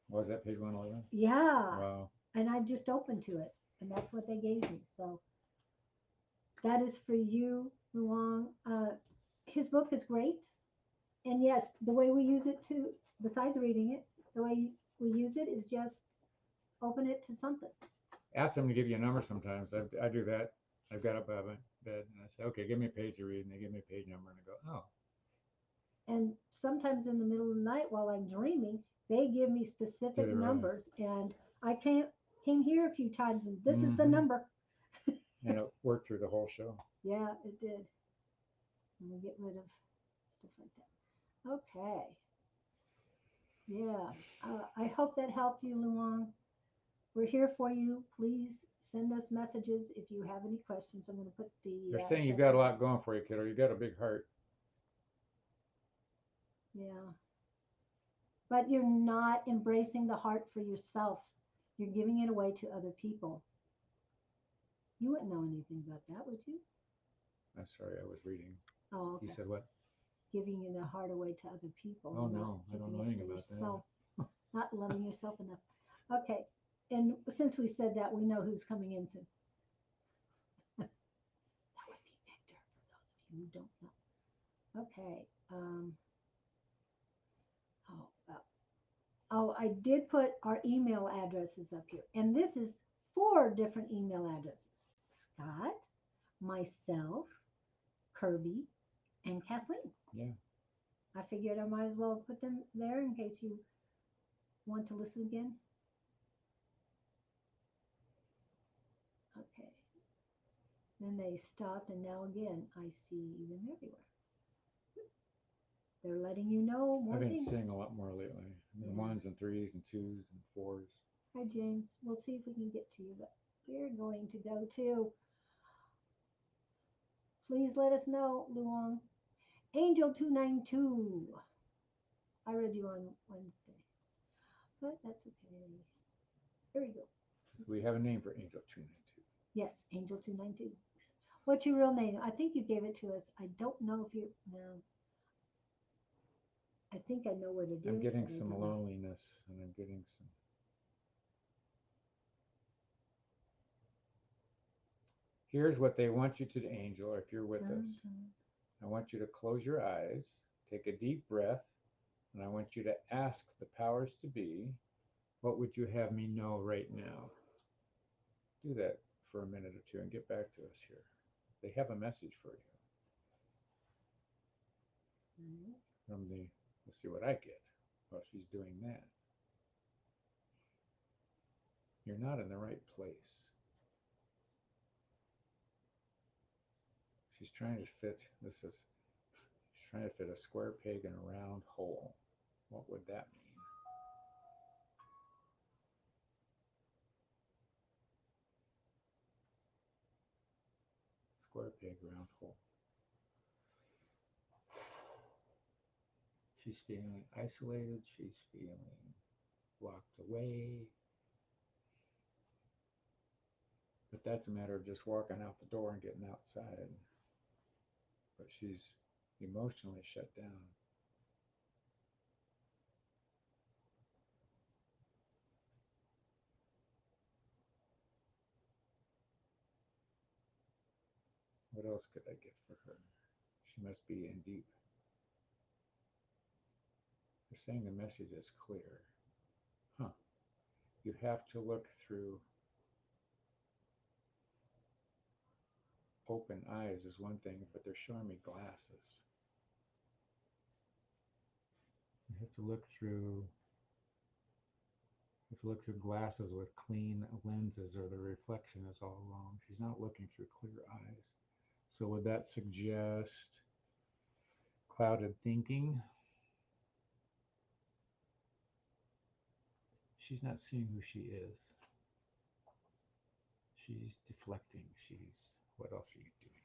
Was that page 111? Yeah. Wow. And I just opened to it, and that's what they gave me. So that is for you, Luong. His book is great. And yes, the way we use it too, besides reading it, the way we use it is just open it to something. Ask them to give you a number sometimes. I do that. I've got up out of bed and I say, okay, give me a page to read. And they give me a page number and I go, oh. And sometimes in the middle of the night while I'm dreaming, they give me specific numbers. And I came here a few times and this is the number. And it worked through the whole show. Yeah, it did. And we'll get rid of stuff like that. Okay. Yeah. I hope that helped you, Luong. We're here for you. Please send us messages if you have any questions. I'm going to put the. They're saying you got a addresses lot up. going for you, kiddo. You got a big heart. Yeah. But you're not embracing the heart for yourself. You're giving it away to other people. You wouldn't know anything about that, would you? I'm sorry, I was reading. Oh, okay. You said what? Giving the heart away to other people. Oh, not no, I don't keeping know it anything for about that. yourself, not loving yourself enough. Okay. And since we said that, we know who's coming in soon. That would be Victor, for those of you who don't know. Okay. Oh, well. Oh, I did put our email addresses up here. And this is 4 different email addresses. Scott, myself, Kirby, and Kathleen. Yeah. I figured I might as well put them there in case you want to listen again. Okay. Then they stopped, and now again, I see them everywhere. They're letting you know more I've been things. seeing a lot more lately. Yeah. 1s and 3s and 2s and 4s. Hi, James. We'll see if we can get to you, but we're going to go to. Please let us know, Luong. Angel292. I read you on Wednesday, but that's okay. There we go. We have a name for Angel 292. Yes, Angel292. What's your real name? I think you gave it to us. I don't know if you. No. I think I know what it is. I'm getting but I some don't know. loneliness, and I'm getting some. Here's what they want you to do, Angel, if you're with us. I want you to close your eyes, take a deep breath, and I want you to ask the powers to be, what would you have me know right now? Do that for a minute or two and get back to us here. They have a message for you. From the, let's see what I get while she's doing that. You're not in the right place. She's trying to fit, she's trying to fit a square peg in a round hole. What would that mean? Square peg, round hole. She's feeling isolated. She's feeling locked away. But that's a matter of just walking out the door and getting outside. But she's emotionally shut down. What else could I get for her? She must be in deep. They're saying the message is clear. Huh. You have to look through open eyes is one thing, but they're showing me glasses. You have to look through glasses with clean lenses, or the reflection is all wrong. She's not looking through clear eyes. So would that suggest clouded thinking? She's not seeing who she is. She's deflecting. What else are you doing?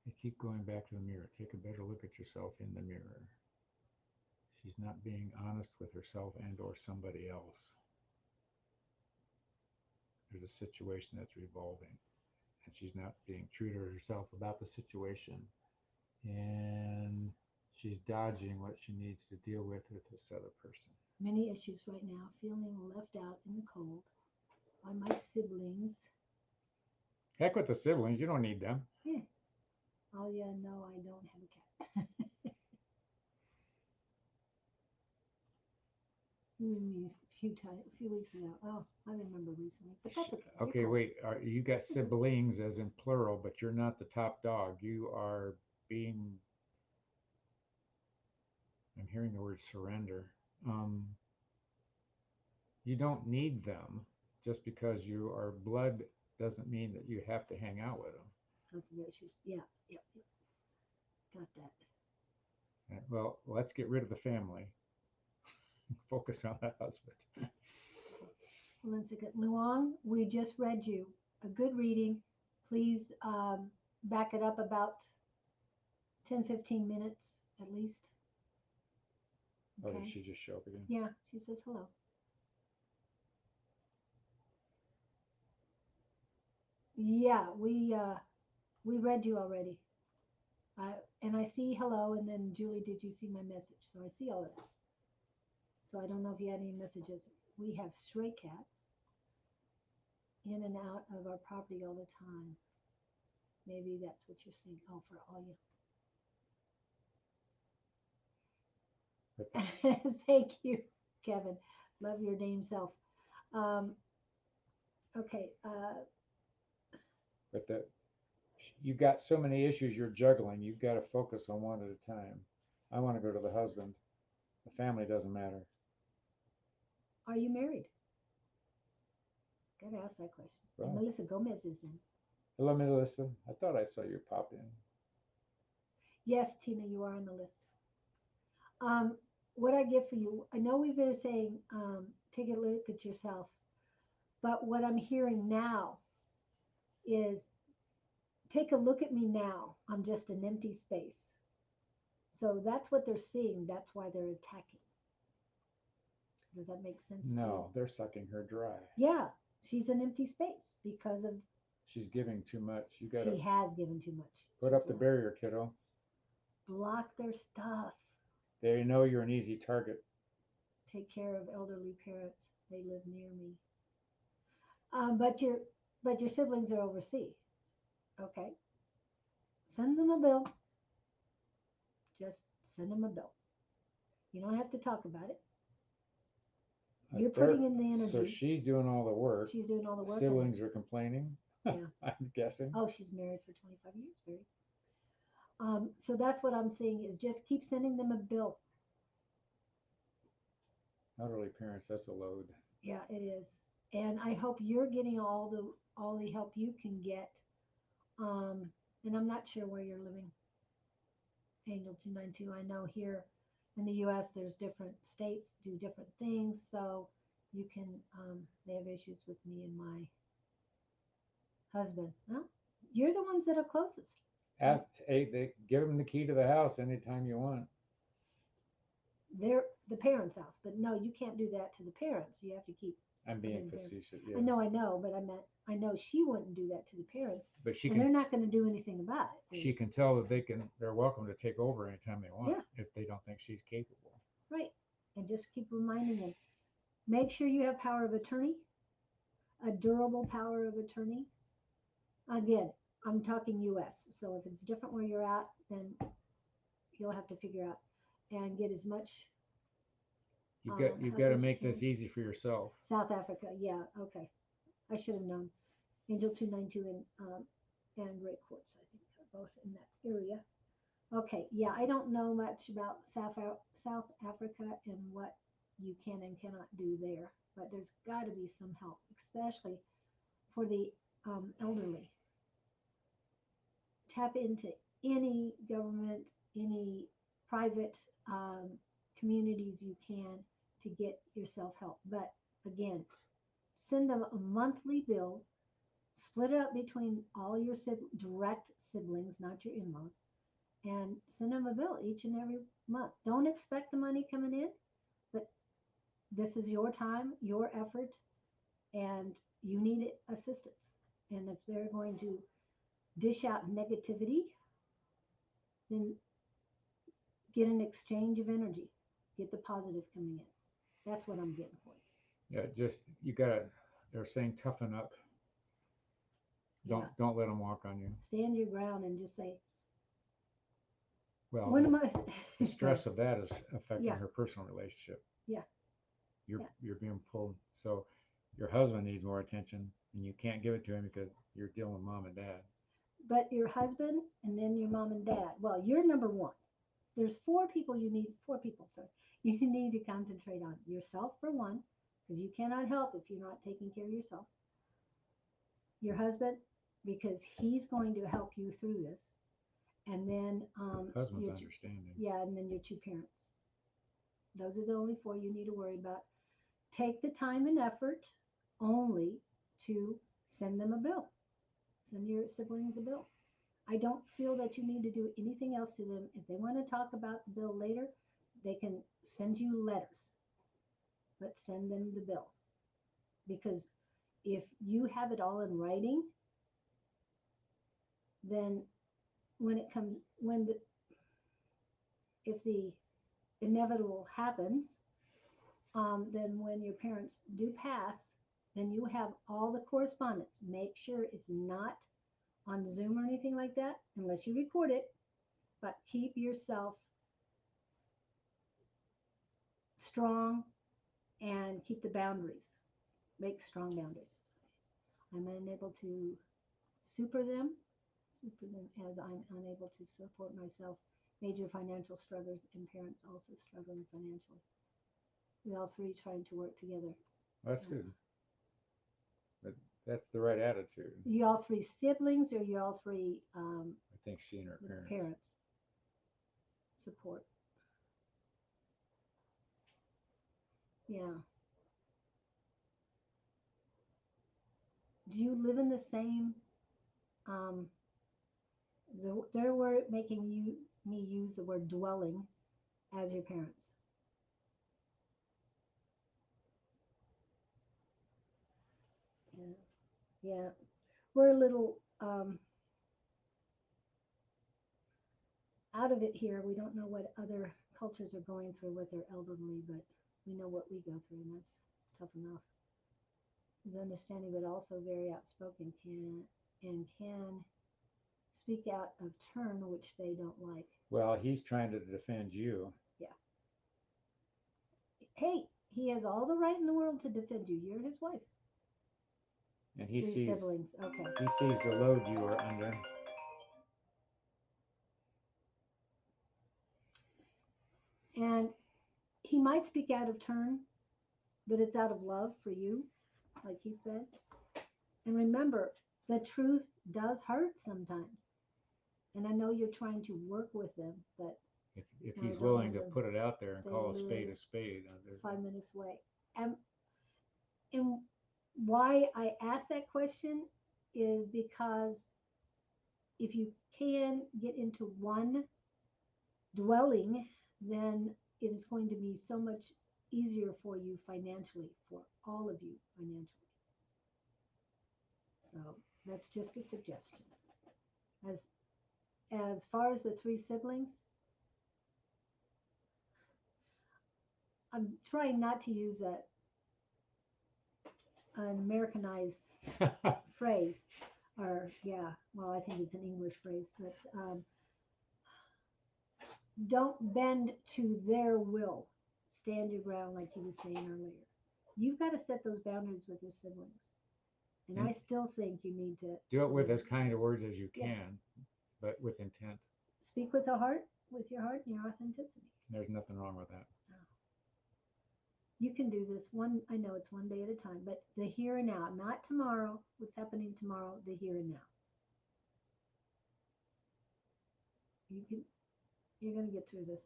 You keep going back to the mirror. Take a better look at yourself in the mirror. She's not being honest with herself and or somebody else. There's a situation that's revolving, and she's not being true to herself about the situation. And she's dodging what she needs to deal with this other person. Many issues right now, feeling left out in the cold by my siblings. Heck with the siblings, you don't need them. Yeah. Oh yeah, no, I don't have a cat. A few weeks ago. Oh, I remember recently, but that's okay. Okay, wait. You got siblings as in plural, but you're not the top dog. You are being. I'm hearing the word surrender. You don't need them. Just because you are blood doesn't mean that you have to hang out with them. Conservations. Yeah. Got that. Well, let's get rid of the family. Focus on the husband. Hold on a second. Luong, we just read you a good reading. Please back it up about 10, 15 minutes at least. Oh, Okay. did she just show up again? Yeah, she says hello. Yeah, we read you already. And I see hello, and then Julie, did you see my message? So I see all of that. So I don't know if you had any messages. We have stray cats in and out of our property all the time. Maybe that's what you're seeing. Oh, for all you. Thank you, Kevin. Love your name self. Um, okay. But you've got so many issues you're juggling. You've got to focus on one at a time. I want to go to the husband. The family doesn't matter. Are you married? Gotta ask that question. Right. Melissa Gomez is in. Hello, Melissa. I thought I saw you pop in. Yes, Tina, you are on the list. What I get for you, I know we've been saying take a look at yourself, but what I'm hearing now is take a look at me now. I'm just an empty space. So that's what they're seeing. That's why they're attacking. Does that make sense to you? No, they're sucking her dry. Yeah, she's an empty space because of She's giving too much. You got she to has given too much. put up the barrier, kiddo. Block their stuff. They know you're an easy target. Take care of elderly parents. They live near me. But your siblings are overseas. Okay. Send them a bill. Just send them a bill. You don't have to talk about it. You're putting in the energy. So she's doing all the work. She's doing all the work. Siblings are complaining. Yeah. I'm guessing. Oh, she's married for 25 years. Very. So that's what I'm saying is just keep sending them a bill. Elderly parents, that's a load. Yeah, it is. And I hope you're getting all the help you can get. And I'm not sure where you're living. Angel 292. I know here in the U.S. there's different states do different things, so you can. They have issues with me and my husband. Well, you're the ones that are closest. They give them the key to the house anytime you want. They're the parents' house, but no, you can't do that to the parents. You have to keep. I'm being facetious. Yeah. I know, but I know she wouldn't do that to the parents. But they're not going to do anything about it. She can tell that they're welcome to take over anytime they want. Yeah. If they don't think she's capable. Right, and just keep reminding them. Make sure you have power of attorney, a durable power of attorney. Again, I'm talking U.S. So if it's different where you're at, then you'll have to figure out and get as much. You've got to make this easy for yourself. South Africa, yeah, okay. I should have known. Angel 292 and Great Quartz, I think, are both in that area. Okay, yeah, I don't know much about South Africa and what you can and cannot do there, but there's got to be some help, especially for the elderly. Tap into any government, any private communities you can to get yourself help. But again, send them a monthly bill, split it up between all your direct siblings, not your in-laws, and send them a bill each and every month. Don't expect the money coming in, but this is your time, your effort, and you need assistance. And if they're going to dish out negativity, then get an exchange of energy. Get the positive coming in. That's what I'm getting for you. Yeah, they're saying toughen up. Don't let them walk on you. Stand your ground and just say, well, what am I? The stress of that is affecting her personal relationship. Yeah. You're being pulled. So your husband needs more attention and you can't give it to him because you're dealing with mom and dad. But your husband and then your mom and dad. Well, you're number one. There's four people, you need to concentrate on. Yourself for one, because you cannot help if you're not taking care of yourself. Your husband, because he's going to help you through this. and then Husband's your understanding. yeah, and then your two parents. Those are the only four you need to worry about. Take the time and effort only to send them a bill. Send your siblings a bill. I don't feel that you need to do anything else to them. If they want to talk about the bill later, they can send you letters, but send them the bills. Because if you have it all in writing, then when it comes, when the, if the inevitable happens, then when your parents do pass, then you have all the correspondence. Make sure it's not on Zoom or anything like that, unless you record it, but keep yourself strong and keep the boundaries. Make strong boundaries. I'm unable to super them, as I'm unable to support myself. Major financial struggles and parents also struggling financially. We all three trying to work together. That's good. But that's the right attitude. You all three siblings, or you all three I think she and her parents. parents support? Yeah. Do you live in the same? They were making me use the word dwelling as your parents. Yeah, yeah. We're a little out of it here. We don't know what other cultures are going through with their elderly, but we know what we go through, and that's tough enough. Is understanding, but also very outspoken, can speak out of turn, which they don't like. Well, he's trying to defend you. Yeah. Hey, he has all the right in the world to defend you. You're his wife. And he Three sees siblings. Okay. he sees the load you are under. And he might speak out of turn, but it's out of love for you, like he said. And remember, the truth does hurt sometimes. And I know you're trying to work with them, but If I he's don't willing to want put it out there and they call a live spade, 5 minutes away. And why I ask that question is because if you can get into one dwelling, then it is going to be so much easier for you financially, for all of you financially. So that's just a suggestion. As as far as the three siblings, I'm trying not to use an Americanized phrase, or yeah, well, I think it's an English phrase, but don't bend to their will. Stand your ground, like you were saying earlier. You've got to set those boundaries with your siblings. And I still think you need to do it with as kind of words as you can, Yeah. but with intent. Speak with the heart, with your heart and your authenticity. There's nothing wrong with that. You can do this one. I know it's one day at a time, but the here and now, not tomorrow. What's happening tomorrow? The here and now. You're going to get through this.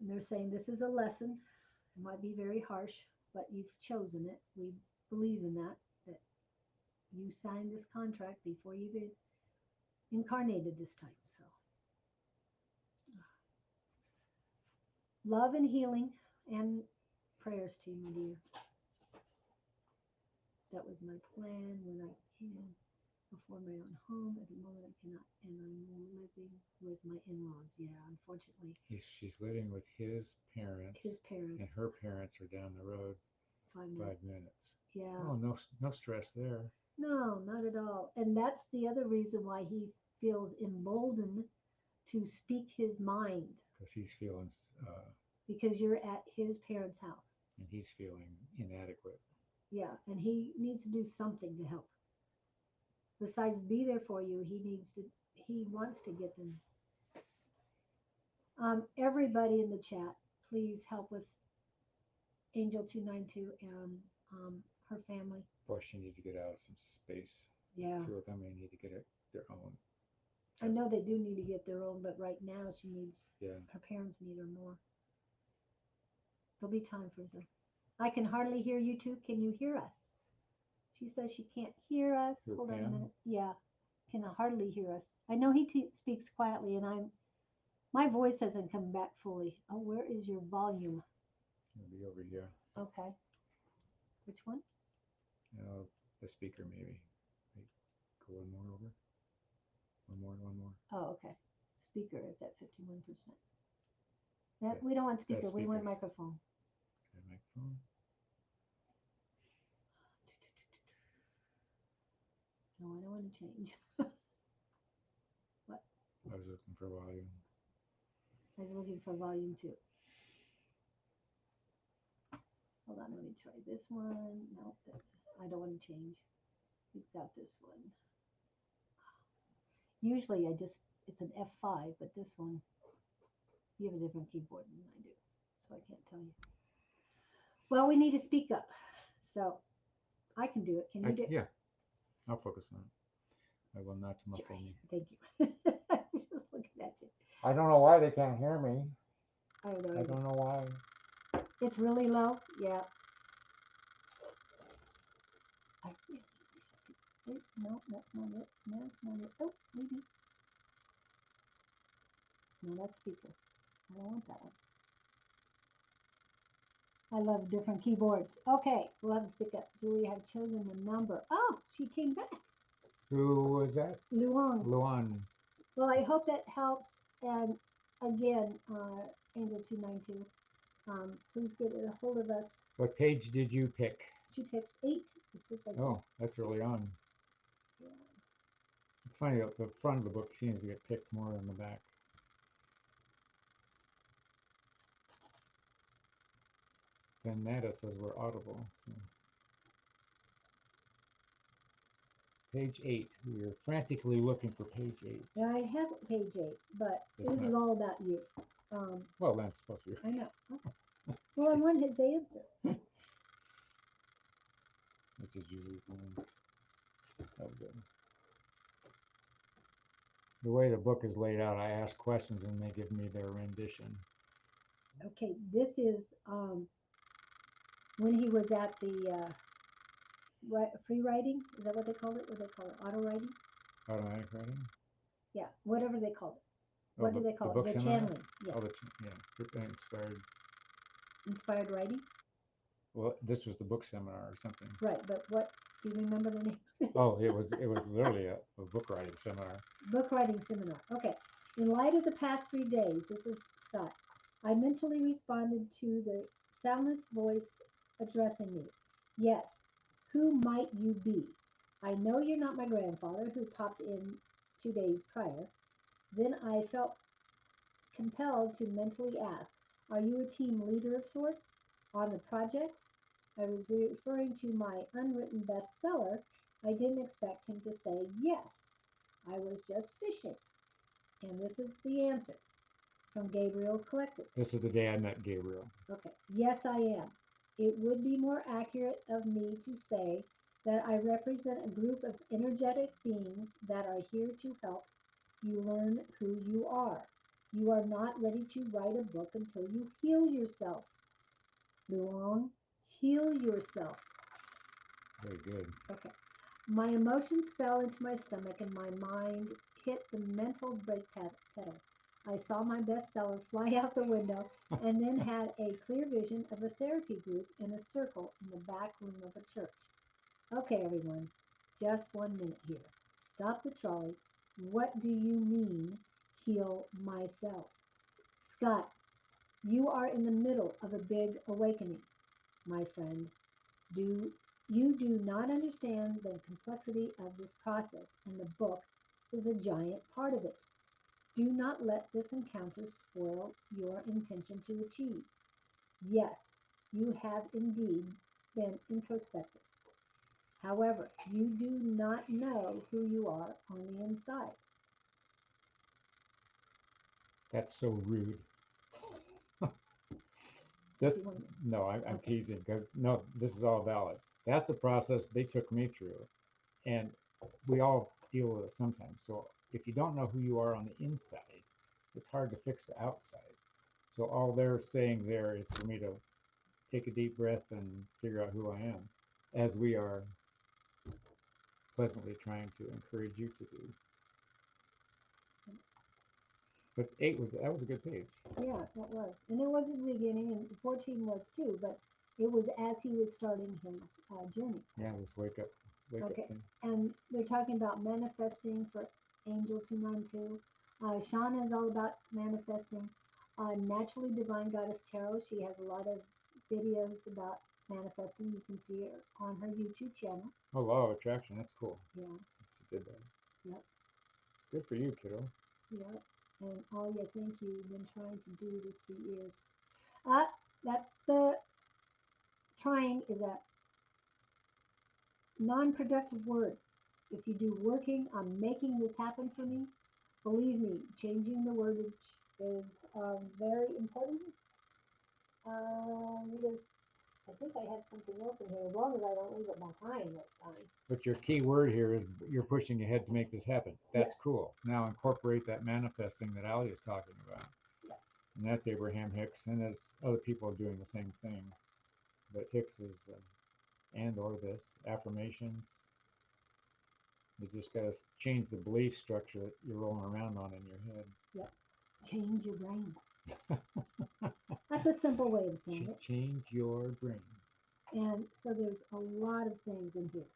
And they're saying this is a lesson. It might be very harsh, but you've chosen it. We believe in that you signed this contract before you get incarnated this time. So love and healing and prayers to you, my dear. That was my plan when I can afford my own home. At the moment I cannot, and I'm living with my in-laws. Yeah, unfortunately. She's living with his parents. His parents. And her parents are down the road 5 minutes. 5 minutes. Yeah. Oh, no stress there. No, not at all. And that's the other reason why he feels emboldened to speak his mind. Because he's feeling. Because you're at his parents' house. And he's feeling inadequate. Yeah, and he needs to do something to help. Besides be there for you, he wants to get them. Everybody in the chat, please help with Angel 292 and her family. Boy, she needs to get out of some space. Yeah. Two of them may need to get their own I know they do need to get their own, but right now she needs, Yeah. her parents need her more. There'll be time for them. I can hardly hear you two. Can you hear us? She says she can't hear us. Who, Hold on a Pam? minute. Yeah, can hardly hear us. I know he speaks quietly, and my voice hasn't come back fully. Oh, where is your volume? It'll be over here. Okay, which one? The speaker maybe. Wait, go one more over. One more. Oh, okay. Speaker is at 51%. That Okay, we don't want that's speaker. We want speakers. microphone. Okay, microphone. No, I don't want to change. What? I was looking for volume. I was looking for volume too. Hold on, let me try this one. No, that's, I don't want to change. We've got this one. Usually it's an F5, but this one, you have a different keyboard than I do, so I can't tell you. Well, we need to speak up, so I can do it. Can you do it? Yeah, I'll focus on it. I will not muffle me. Thank you. Just looking at you. I don't know why they can't hear me. I don't know. I don't know why. It's really low. Yeah. I really wish I could. Wait, no, that's not it. No, that's not it. Oh, maybe. No, that's speaker. I don't want that one. I love different keyboards. Okay, we'll have to speak up. Julie had chosen the number. Oh, she came back. Who was that? Luong. Luan. Well, I hope that helps. And again, Angel 292, please get a hold of us. What page did you pick? She picked 8. It says right Oh, that's early on. there. It's funny, the front of the book seems to get picked more than the back. Then Nada says we're audible. So. Page 8. We are frantically looking for page 8. Yeah, I have page 8, but It's this not. is all about you. Well, that's supposed to be. I know. Okay. Well, I want his answer. Which is usually oh, good. The way the book is laid out, I ask questions and they give me their rendition. Okay, this is when he was at the free writing. Is that what they call it? What they call it? Auto writing? Automatic writing? Yeah, whatever they call it. What do they call the it? The seminar? channeling. Yeah. Oh, inspired. Inspired writing? Well, this was the book seminar or something. Right, but what do you remember the name? Oh, it was literally a book writing seminar. Book writing seminar. Okay. In light of the past 3 days, this is Scott. I mentally responded to the soundless voice addressing me. Yes, who might you be? I know you're not my grandfather who popped in 2 days prior. Then I felt compelled to mentally ask, are you a team leader of sorts on the project? I was referring to my unwritten bestseller. I didn't expect him to say yes. I was just fishing. And this is the answer from Gabriel Collective. This is the day I met Gabriel. Okay. Yes, I am. It would be more accurate of me to say that I represent a group of energetic beings that are here to help you learn who you are. You are not ready to write a book until you heal yourself. Luong, heal yourself. Very good. Okay. My emotions fell into my stomach and my mind hit the mental brake pedal. I saw my bestseller fly out the window and then had a clear vision of a therapy group in a circle in the back room of a church. Okay, everyone, just 1 minute here. Stop the trolley. What do you mean, heal myself? Scott, you are in the middle of a big awakening, my friend. You do not understand the complexity of this process, and the book is a giant part of it. Do not let this encounter spoil your intention to achieve. Yes, you have indeed been introspective. However, you do not know who you are on the inside. That's so rude. This no, I'm Okay. teasing because no, this is all valid. That's the process they took me through, and we all deal with it sometimes. So if you don't know who you are on the inside, it's hard to fix the outside. So all they're saying there is for me to take a deep breath and figure out who I am, as we are pleasantly trying to encourage you to do. But 8 was that was a good page. Yeah, that was. And it was at the beginning, and 14 was too, but it was as he was starting his journey. Yeah, this wake up Okay. thing. And they're talking about manifesting for Angel 292. Shauna is all about manifesting. Naturally Divine Goddess Tarot, she has a lot of videos about manifesting. You can see her on her YouTube channel. Oh, law of attraction. That's cool. Yeah, She did that. yep, Good for you, kiddo. yep. And Alia, thank you. You've been trying to do this for years. That's the trying is a non-productive word. If you do working on making this happen for me, believe me, changing the wordage is very important. There's, I think I have something else in here. As long as I don't leave it behind this time. But your key word here is you're pushing ahead to make this happen. That's Yes. cool. Now incorporate that manifesting that Ali is talking about. Yeah. And that's Abraham Hicks, and there's other people doing the same thing. But Hicks is and or this affirmations. You just got to change the belief structure that you're rolling around on in your head. Yep. Change your brain. That's a simple way of saying it. Change your brain. And so there's a lot of things in here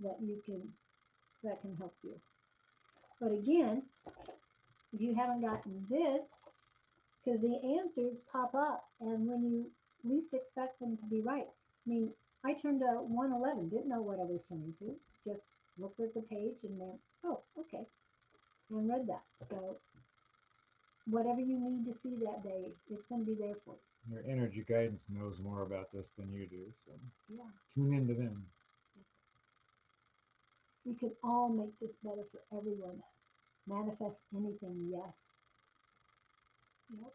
that can help you. But again, if you haven't gotten this, because the answers pop up, and when you least expect them to be right. I mean, I turned to 111, didn't know what I was turning to, just looked at the page and then, oh, okay, and read that. So whatever you need to see that day, it's going to be there for you. Your energy guidance knows more about this than you do, so Yeah. tune into them. We can all make this better for everyone. Manifest anything, yes. Yep.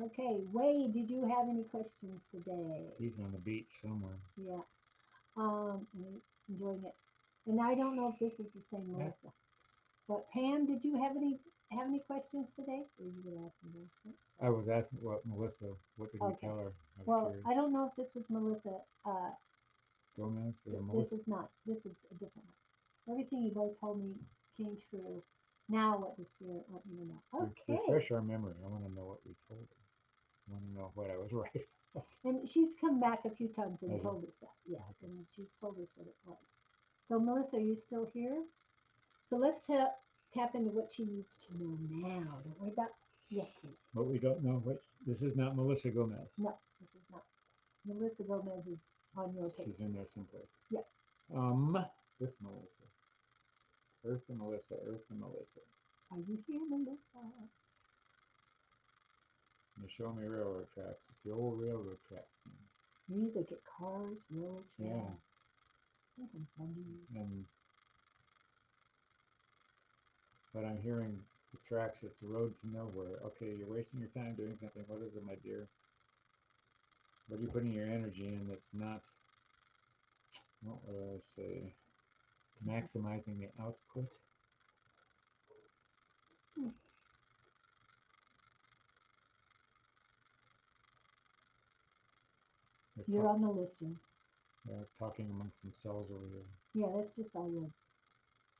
Okay, Wade, did you have any questions today? He's on the beach somewhere. Yeah. Enjoying it. And I don't know if this is the same, Melissa. But Pam, did you have any questions today? Or you were asking Melissa? I was asking what Melissa, what did we tell her? Well, I don't know if this was Melissa. Gomez or This Melissa? is not. This is a different one. Everything you both told me came true. Now what does Spirit want me to know? Okay. Refresh our memory. I want to know what we told her. I want to know what I was right about. And she's come back a few times and Okay. told us that. Yeah, and she's told us what it was. So Melissa, are you still here? So let's tap into what she needs to know now. Don't worry about yesterday. But we don't know what. This is not Melissa Gomez. No, this is not. Melissa Gomez is on your page. She's in there someplace. Yeah. This Melissa. Earth to Melissa. Earth to Melissa. Are you here, Melissa? You're showing me railroad tracks. It's the old railroad track thing. You either get cars, railroad tracks. Yeah. Sometimes buggy. But I'm hearing the tracks. It's a road to nowhere. Okay, you're wasting your time doing something. What is it, my dear? What are you putting your energy in that's not, what would I say, maximizing the output? You're on the listings. They're talking amongst themselves over here. Yeah, that's just all you.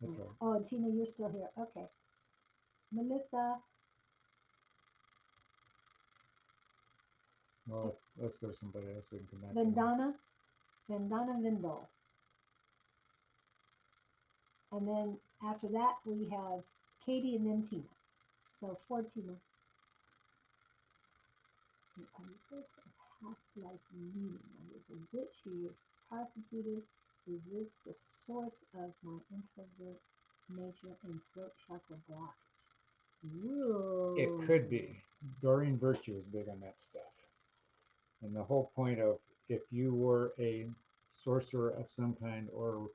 That's all. Oh, and Tina, you're still here. Okay. Melissa. Well, let's go to somebody else. We can come back. Vandana Vindal. And then after that, we have Katie and then Tina. So 4 Tina. Are you this a past life meeting? I was a witch who was prosecuted. Is this the source of my introvert nature and throat chakra blockage? Whoa. It could be. Doreen Virtue is big on that stuff. And the whole point of if you were a sorcerer of some kind or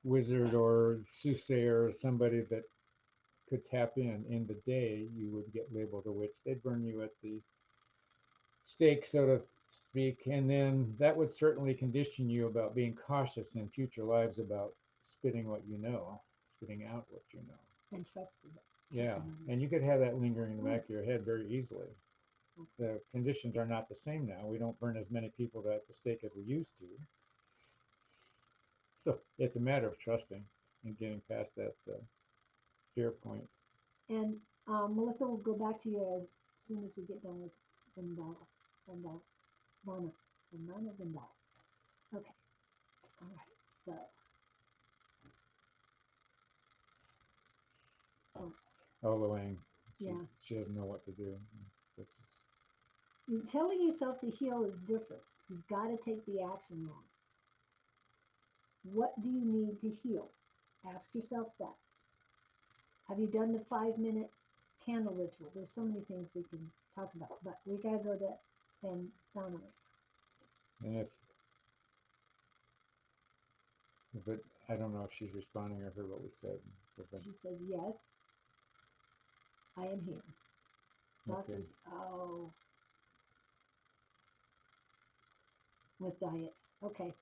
wizard or soothsayer or somebody that could tap in the day, you would get labeled a witch. They'd burn you at the stake, so to speak, and then that would certainly condition you about being cautious in future lives about spitting what you know, spitting out what you know. And trusted it. Yeah, Trusting others. and you could have that lingering in the back of your head very easily. Okay. The conditions are not the same now. We don't burn as many people at the stake as we used to. So it's a matter of trusting and getting past that fear point. And Melissa, will go back to you as soon as we get done with Vendala. Vendala. Donna. Vendala. Vendala. Okay. All right. So. Oh, Oh, Luang, yeah. she doesn't know what to do. Which is, Telling yourself to heal is different. You've got to take the action on. What do you need to heal? Ask yourself that. Have you done the 5-minute candle ritual? There's so many things we can talk about, but we got to go to and Donna. and if it, I don't know if she's responding or heard what we said. She says, yes, I am here. Doctors, oh, with diet. Okay.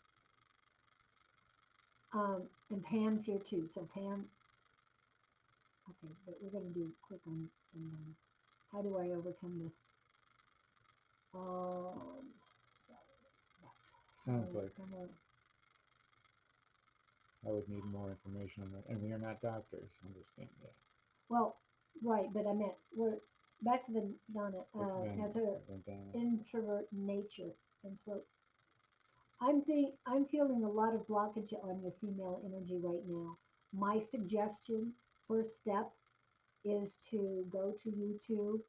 And Pam's here too. So Pam, okay, but we're going to do quick on how do I overcome this? Sounds like I would need more information on that. And we are not doctors, understand that. Well, right, but I meant we're back to the Donna as her introvert nature, and so I'm feeling a lot of blockage on your female energy right now. My suggestion, first step, is to go to YouTube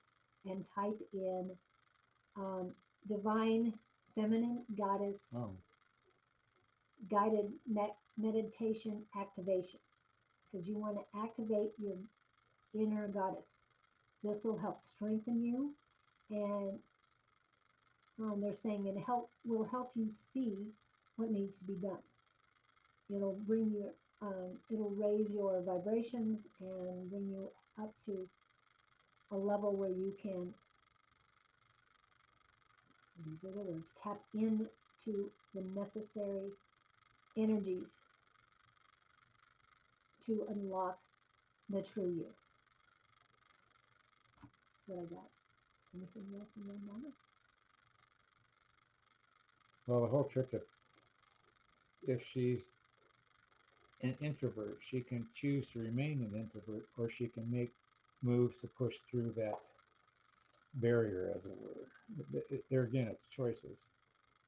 and type in divine feminine goddess guided meditation activation, because you want to activate your inner goddess. This will help strengthen you, and they're saying will help you see what needs to be done. It'll bring you, it'll raise your vibrations and bring you up to a level where you can, these are the words, tap into the necessary energies to unlock the true you. That's what I got. Anything else in your mind? Well, the whole trick to, if she's an introvert, she can choose to remain an introvert, or she can make moves to push through that barrier, as it were. There again, it's choices.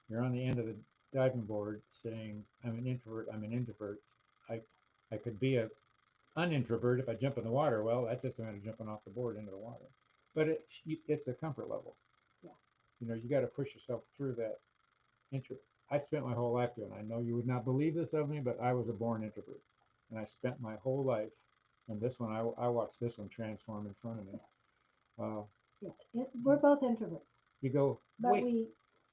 You're on the end of the diving board saying, I'm an introvert, I'm an introvert. I could be a unintrovert if I jump in the water. Well, that's just a matter of jumping off the board into the water. But it's a comfort level. Yeah. You know, you got to push yourself through that introvert. I spent my whole life doing. I know you would not believe this of me, but I was a born introvert, and I spent my whole life. And this one, I watched this one transform in front of me. Yeah, we're both introverts. You go, but wait.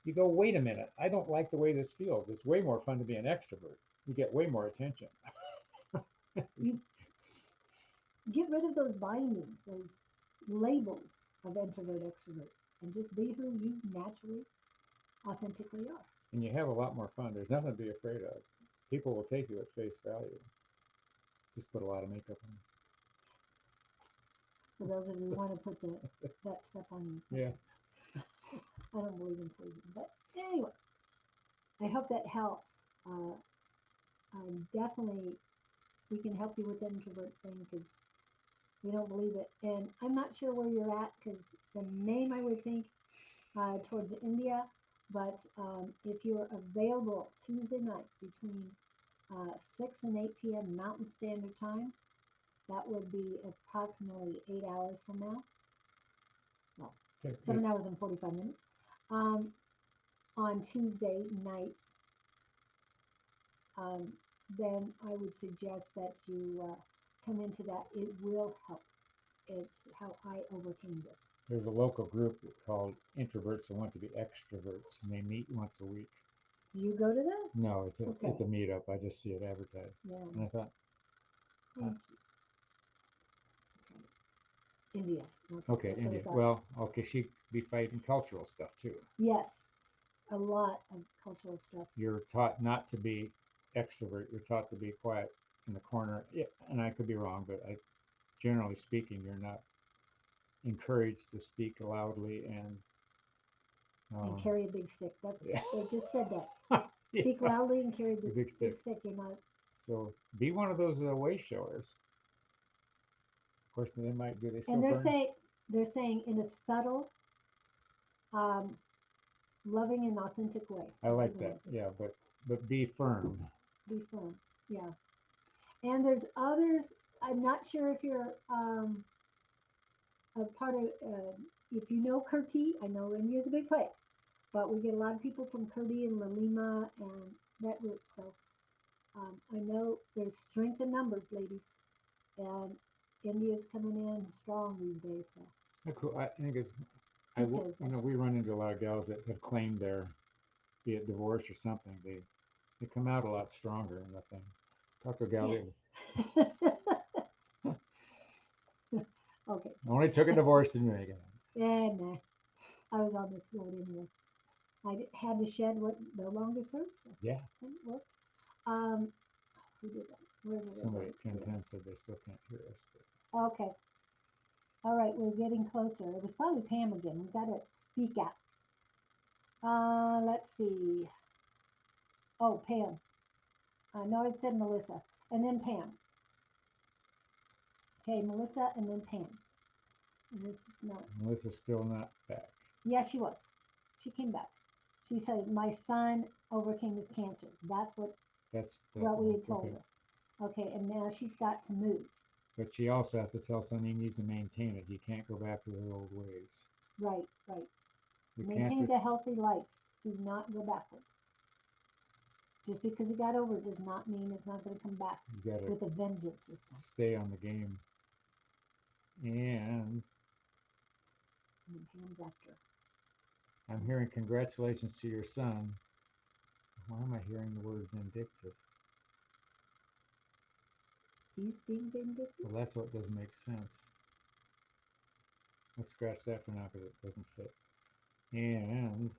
You go, wait a minute. I don't like the way this feels. It's way more fun to be an extrovert. You get way more attention. You get rid of those bindings, those labels of introvert, extrovert, and just be who you naturally, authentically are. And you have a lot more fun. There's nothing to be afraid of. People will take you at face value. Just put a lot of makeup on. For those of you who want to put that stuff on you. Yeah. I don't believe in poison. But anyway, I hope that helps. Definitely, we can help you with the introvert thing because we don't believe it. And I'm not sure where you're at because the name I would think towards India. But if you're available Tuesday nights between 6 and 8 p.m. Mountain Standard Time, that would be approximately 8 hours from now. Well, 7 hours and 45 minutes. On Tuesday nights, then I would suggest that you come into that. It will help. It's how I overcame this. There's a local group called Introverts That Want to Be Extroverts, and they meet once a week. Do you go to that? No, it's a meetup. I just see it advertised. Yeah. And I thought, Thank you. India. Okay, India. Well, okay, she'd be fighting cultural stuff too. Yes, a lot of cultural stuff. You're taught not to be extrovert. You're taught to be quiet. in the corner. Yeah, and I could be wrong, but generally speaking, you're not encouraged to speak loudly and carry a big stick. That yeah. they just said that. Speak Yeah, loudly and carry a this big big stick. stick. You're not. So be one of those way showers. Of course, they might do. They still And burn. they're saying in a subtle, um, loving and authentic way. I like that. Yeah, but be firm. Be firm. Yeah. And there's others. I'm not sure if you're a part of. If you know Kurti, I know India's a big place, but we get a lot of people from Kurti and Lalima and that group. So I know there's strength in numbers, ladies, and India's coming in strong these days. So Cool. I think it's. because We run into a lot of gals that have claimed their, be it divorce or something. They come out a lot stronger in the thing. Talk to a gal. yes. Okay. Only took a divorce to make it. Yeah, nah. I was on this road anyway. Had to shed what no longer serves. So Yeah. it worked. Um, who did that? Where did Somebody it at go? 1010 said they still can't hear us. But Okay. All right, we're getting closer. It was probably Pam again. We got to speak up. Let's see. Oh, Pam. I know it said Melissa, and then Pam. Okay, Melissa, and then Pam. And this is not. Melissa's still not back. Yeah, she was. She came back. She said, "My son overcame his cancer." That's what we had told okay. her. Okay, and now she's got to move. But she also has to tell son he needs to maintain it. He can't go back to the old ways. Right, right. The Maintain cancer, the healthy life. Do not go backwards. Just because it got over does not mean it's not going to come back you got with to a vengeance this time. stay on the game. And Hands after. I'm hearing congratulations to your son. Why am I hearing the word vindictive? He's being vindictive? Well, that's what doesn't make sense. Let's scratch that for now because it doesn't fit. And,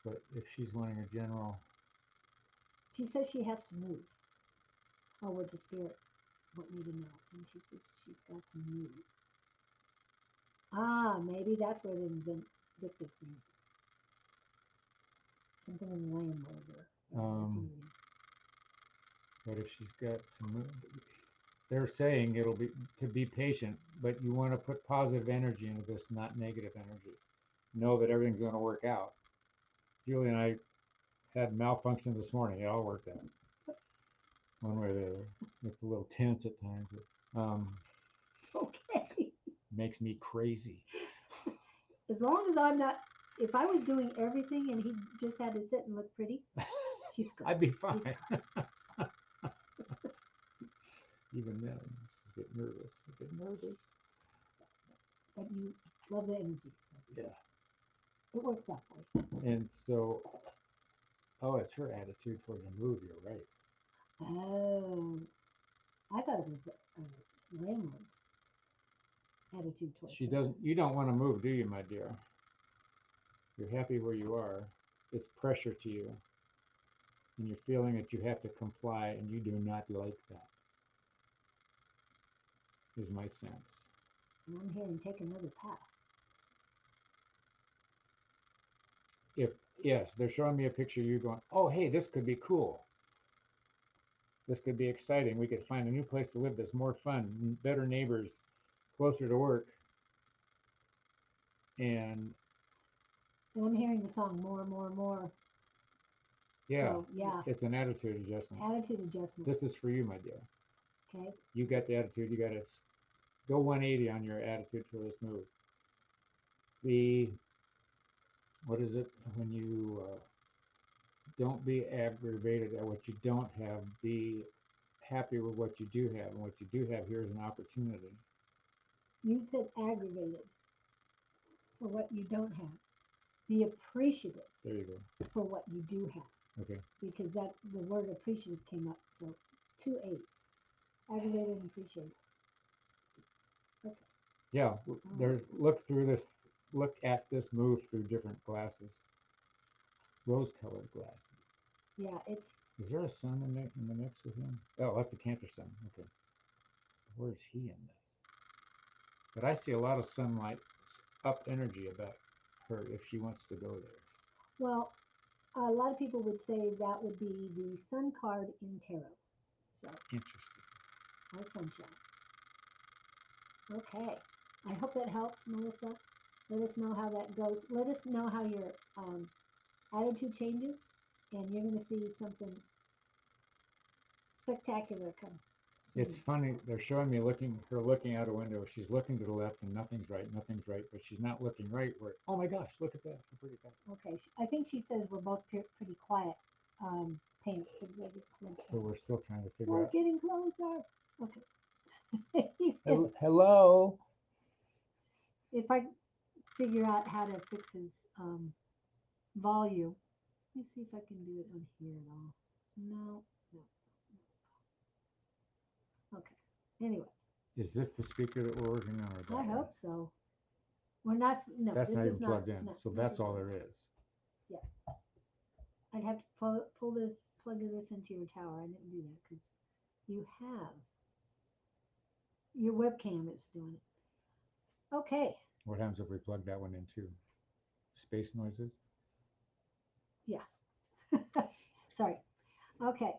but if she's wanting a general, She says she has to move. Oh, what the spirit want me to know. And she says she's got to move. Ah, maybe that's where the vindictive thing is. Something in the landlord or but if she's got to move, they're saying it'll be to be patient, but you want to put positive energy into this, not negative energy. Know that everything's going to work out. Julie and I had malfunction this morning. It all worked out one way or the other. It's a little tense at times, but okay. makes me crazy. As long as I'm not, if I was doing everything and he just had to sit and look pretty, he's good. I'd be fine. Even then, I get nervous. But you love the energy. So yeah. It works out for you. And so, oh, it's her attitude toward the move. You're right. Oh, I thought it was a landlord's attitude towards She doesn't. You don't want to move, do you, my dear? You're happy where you are. It's pressure to you, and you're feeling that you have to comply, and you do not like that. Is my sense. And I'm hearing take another path. If yes, they're showing me a picture of you going, oh, hey, this could be cool. This could be exciting. We could find a new place to live that's more fun, better neighbors, closer to work. And I'm hearing the song more, more, more. yeah, so, yeah, it's an attitude adjustment. Attitude adjustment. This is for you, my dear. Okay. You got the attitude. You got to go 180 on your attitude for this move. What is it when you don't be aggravated at what you don't have, be happy with what you do have, and what you do have here is an opportunity. You said aggravated for what you don't have. Be appreciative. There you go. For what you do have. Okay. Because that the word appreciative came up. So 2 A's. Aggravated and appreciated. Okay. Yeah. There's look at this move through different glasses. Rose-colored glasses. Yeah, it's Is there a sun in the mix with him? Oh, that's a Cancer sun. Okay. Where is he in this? But I see a lot of sunlight up energy about her if she wants to go there. Well, a lot of people would say that would be the sun card in tarot. So, Interesting. our sunshine. Okay. I hope that helps, Melissa. Let us know how that goes. Let us know how your attitude changes, and you're going to see something spectacular come It's soon. funny. They're showing me her looking out a window. She's looking to the left, and nothing's right. Nothing's right. But she's not looking right. Where? Oh my gosh! Look at that. How pretty that. Okay. I think she says we're both pretty quiet. Paint. So we'll get closer. So we're still trying to figure We're out. getting closer. Okay. He's getting, Hello. if I figure out how to fix his volume, let me see if I can do it on here at all. No, no. Okay. Anyway, Is this the speaker that we're working on, or that I one? hope so. We're not. No, That's this not is even not plugged in. No, So this that's is all not. there is. Yeah. I'd have to plug this into your tower. I didn't do that because you have your webcam is doing it. Okay. What happens if we plug that one in too? Space noises. Yeah. Sorry. Okay.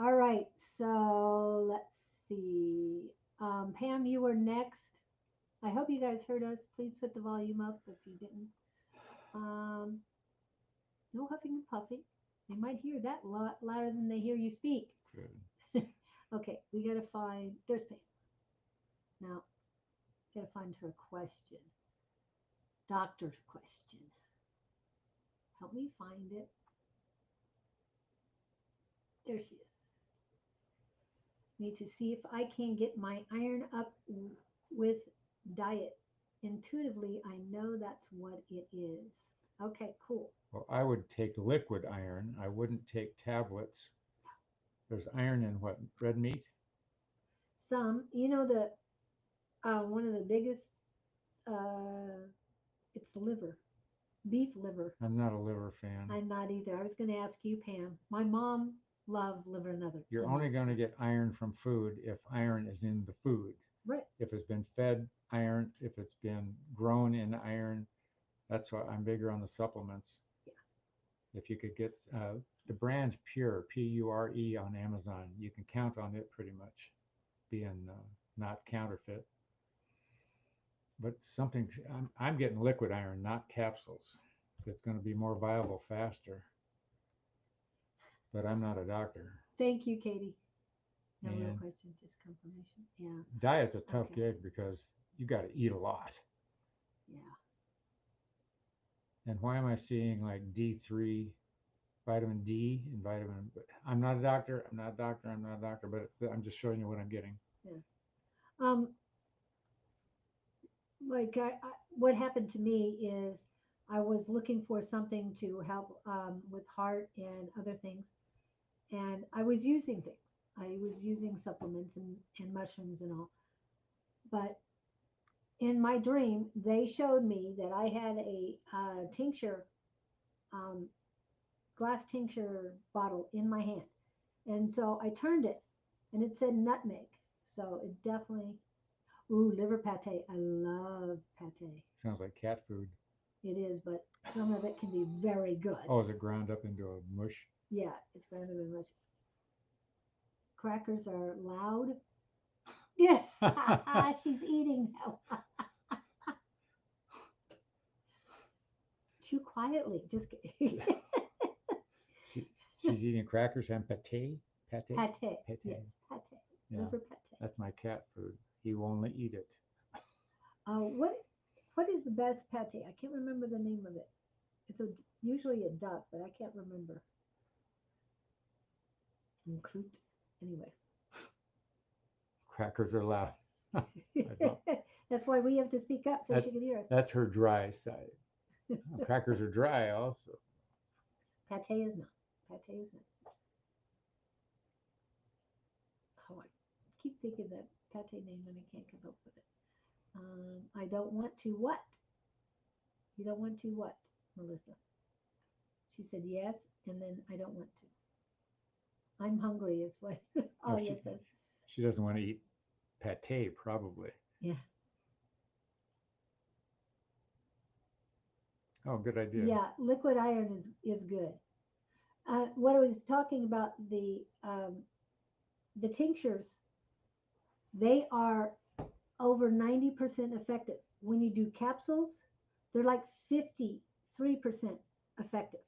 All right. So let's see. Pam, you were next. I hope you guys heard us. Please put the volume up if you didn't. No huffing and puffing. They might hear that a lot louder than they hear you speak. Good. Okay, we gotta find. There's Pam. Now, gotta find her question. Doctor's question. Help me find it. There she is. Need to see if I can get my iron up with diet. Intuitively, I know that's what it is. Okay, cool. Well, I would take liquid iron. I wouldn't take tablets. There's iron in what? Red meat? Some, the one of the biggest, it's liver, beef liver. I'm not a liver fan. I'm not either. I was going to ask you, Pam. My mom loved liver and other. You're only going to get iron from food if iron is in the food. Right. If it's been fed iron, if it's been grown in iron, that's why I'm bigger on the supplements. Yeah. If you could get the brand Pure, Pure, on Amazon, you can count on it pretty much being not counterfeit. But something, I'm getting liquid iron, not capsules. It's going to be more viable faster. But I'm not a doctor. Thank you, Katie. No real And question, just confirmation. Yeah. diet's a tough Okay. gig because you got to eat a lot. Yeah. And why am I seeing like D3, vitamin D, and vitamin? I'm not a doctor. I'm not a doctor. I'm not a doctor. But I'm just showing you what I'm getting. Yeah. Um, like what happened to me is I was looking for something to help with heart and other things, and I was using things. I was using supplements and mushrooms and all. But in my dream, they showed me that I had a tincture, um, glass tincture bottle in my hand. And so I turned it and it said nutmeg. So it definitely, ooh, liver pate. I love pate. Sounds like cat food. It is, but some of it can be very good. Oh, is it ground up into a mush? Yeah, it's very, very much. Crackers are loud. Yeah, she's eating now. Too quietly. Just kidding. She's eating crackers and pate. Pate. Pate. Pate. Yes, pate. Yeah, Liver pate. that's my cat food. He will only eat it. What is the best pate? I can't remember the name of it. It's usually a duck, but I can't remember. Anyway. Crackers are loud. That's why we have to speak up so she can hear us. That's her dry side. Crackers are dry also. Pate is not. Pate is nice. Oh, I keep thinking that pate name and I can't come up with it. I don't want to what? You don't want to what, Melissa? She said yes, and then I don't want to. I'm hungry is what Oh, Alia says. she doesn't want to eat pate, probably. Yeah. Oh, good idea. Yeah, liquid iron is good. What I was talking about the tinctures, they are over 90% effective. When you do capsules, they're like 53% effective.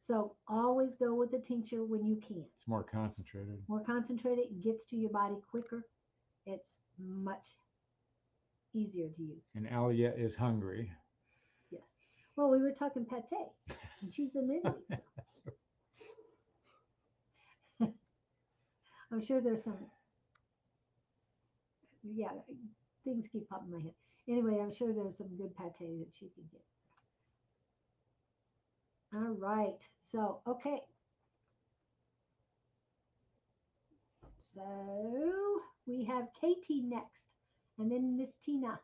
So always go with the tincture when you can. It's more concentrated. More concentrated, it gets to your body quicker. It's much easier to use. And Alia is hungry. Yes. Well, we were talking pate, and she's in Italy, so I'm sure there's some. Yeah, things keep popping in my head. Anyway, I'm sure there's some good pate that she can get. All right. So, okay. So we have Katie next, and then Miss Tina.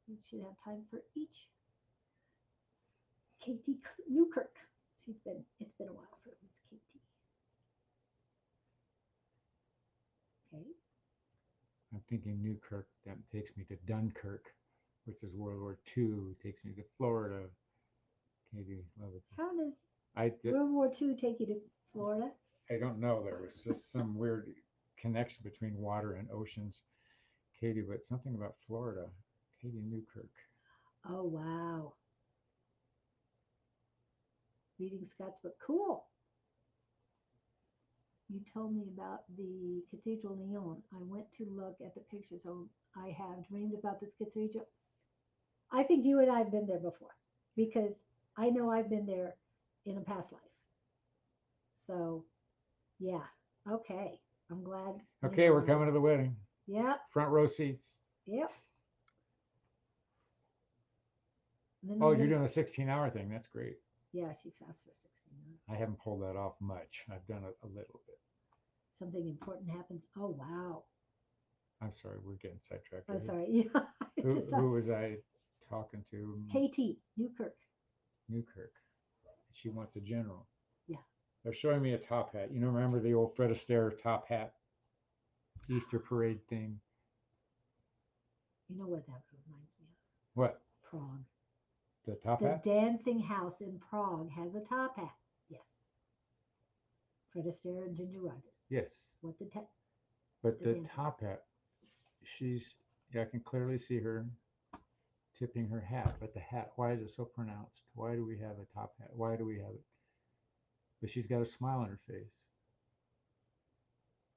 We should have time for each. Katie Newkirk. It's been a while for Miss Katie. Okay. I'm thinking Newkirk. That takes me to Dunkirk, which is World War II. Takes me to Florida. Katie Levis. How does I World War II take you to Florida? I don't know. There was just some weird connection between water and oceans. Katie, but something about Florida. Katie Newkirk. Oh, wow. Reading Scott's book. Cool. You told me about the Cathedral Lyon. I went to look at the pictures. Oh, I have dreamed about this cathedral. I think you and I have been there before because I know I've been there in a past life. So, yeah. Okay. I'm glad. Okay, we're coming to the wedding. Yep. Front row seats. Yep. Oh, you're doing a 16-hour thing. That's great. Yeah, she fast for 16 minutes. I haven't pulled that off much. I've done it a little bit. Something important happens. Oh, wow. I'm sorry, we're getting sidetracked. Oh, sorry. Yeah. Who was I talking to? Katie Newkirk. Newkirk. She wants a general. Yeah. They're showing me a top hat. You know, remember the old Fred Astaire top hat? Easter parade thing. You know what that reminds me of? What? Prague. The top The hat? dancing house in Prague has a top hat. Yes. Fred Astaire and Ginger Rogers. Yes. What the But the dancing top house. hat, I can clearly see her tipping her hat. But the hat, why is it so pronounced? Why do we have a top hat? Why do we have it? But she's got a smile on her face.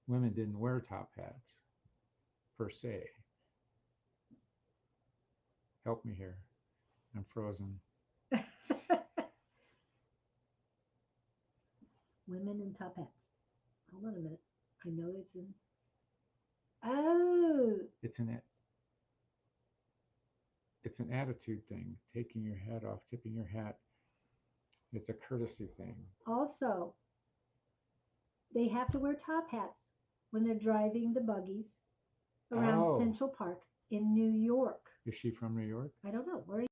Women didn't wear top hats, per se. Help me here. I'm frozen. Women in top hats. Hold on a minute. I know it's in. Oh. It's an attitude thing. Taking your hat off, tipping your hat. It's a courtesy thing. Also, they have to wear top hats when they're driving the buggies around Central Park in New York. Is she from New York? I don't know. Where are you?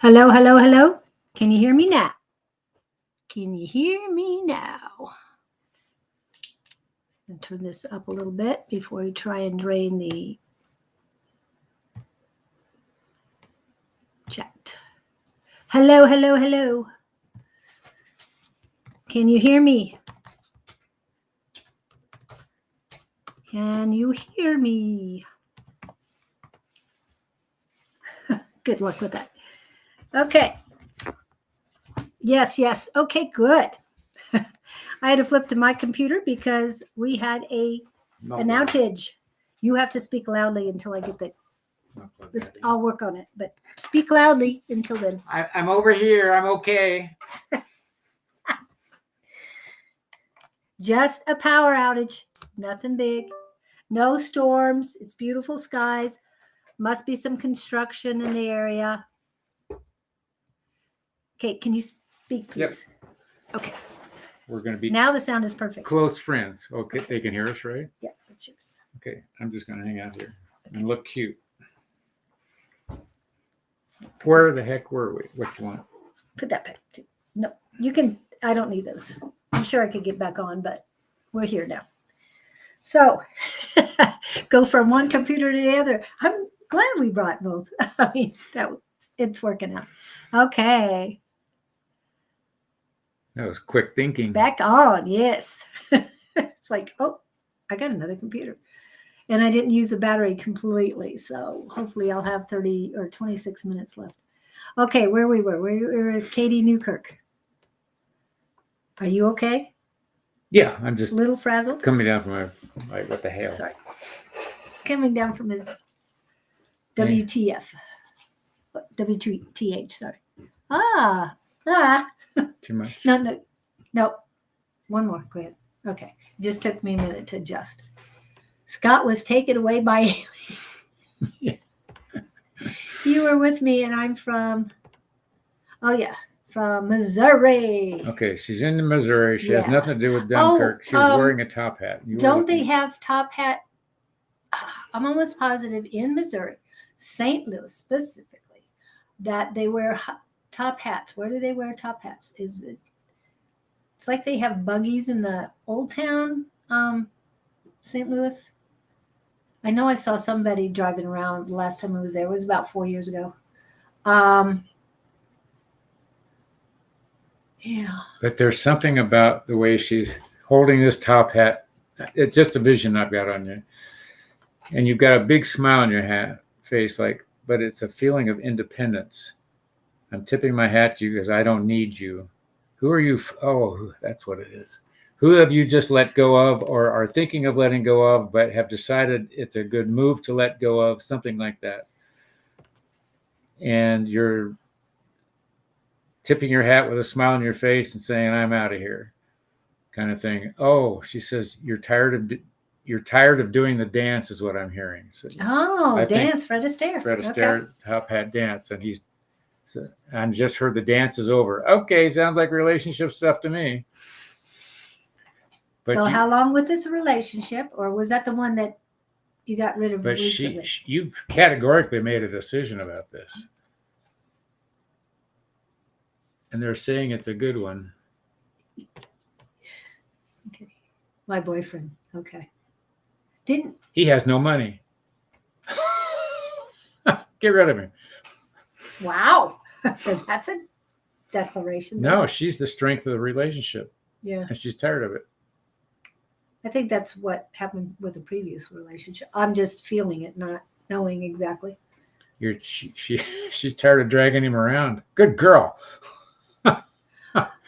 Hello, hello, hello. Can you hear me now? Can you hear me now? And turn this up a little bit before we try and drain the chat. Hello, hello, hello. Can you hear me? Can you hear me? Good luck with that. Okay. Yes, yes. Okay, good. I had to flip to my computer because we had an outage. You have to speak loudly until I get this. I'll work on it, but speak loudly until then. I'm over here. I'm okay. Just a power outage, nothing big. No storms. It's beautiful skies. Must be some construction in the area. Okay, can you speak, please? Yep. Okay. We're going to be Now the sound is perfect. close friends. Okay, they can hear us, right? Yeah, that's yours. Okay, I'm just going to hang out here and look cute. Where the heck were we? Which one? Put that back too. No, you can. I don't need those. I'm sure I could get back on, but we're here now. So go from one computer to the other. I'm glad we brought both. I mean, it's working out. Okay. That was quick thinking. Back on, yes. It's like, oh, I got another computer. And I didn't use the battery completely. So hopefully I'll have 30 or 26 minutes left. Okay, where we were. We were with Katie Newkirk. Are you okay? Yeah, I'm just A little frazzled? coming down from like, what the hell? Sorry. Coming down from his WTF. WTH, sorry. Ah. Too much? No. One more. Go ahead. Okay. It just took me a minute to adjust. Scott was taken away by Yeah. You were with me, and I'm from Missouri. Okay, she's in Missouri. She has Yeah. nothing to do with Dunkirk. She was wearing a top hat. Don't they have top hat? I'm almost positive in Missouri, St. Louis specifically, that they wear top hats. Where do they wear top hats? Is it? It's like they have buggies in the old town, St. Louis. I know I saw somebody driving around the last time I was there. It was about 4 years ago. Yeah. But there's something about the way she's holding this top hat. It's just a vision I've got on you. And you've got a big smile on your face, but it's a feeling of independence. I'm tipping my hat to you because I don't need you. Who are you? Oh, that's what it is. Who have you just let go of or are thinking of letting go of, but have decided it's a good move to let go of, something like that. And you're tipping your hat with a smile on your face and saying, I'm out of here, kind of thing. Oh, she says, you're tired of doing the dance is what I'm hearing. So dance, Fred Astaire. Fred Astaire, top hat dance. And I just heard the dance is over. Okay, sounds like relationship stuff to me. But so how long with this relationship, or was that the one that you got rid of recently? You've categorically made a decision about this. And they're saying it's a good one. Okay. My boyfriend. Okay. He has no money. Get rid of him. Wow. That's a declaration. No, she's the strength of the relationship. Yeah. And she's tired of it. I think that's what happened with the previous relationship. I'm just feeling it, not knowing exactly. She's tired of dragging him around. Good girl.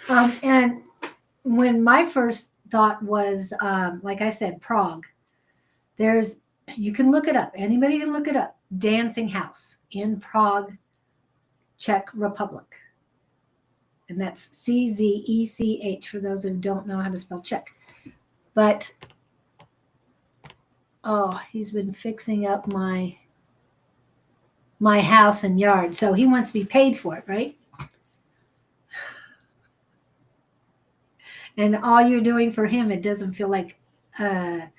And when my first thought was, like I said, Prague, you can look it up. Anybody can look it up. Dancing House in Prague, Czech Republic. And that's Czech for those who don't know how to spell Czech. But, he's been fixing up my house and yard. So he wants to be paid for it, right? And all you're doing for him, it doesn't feel like a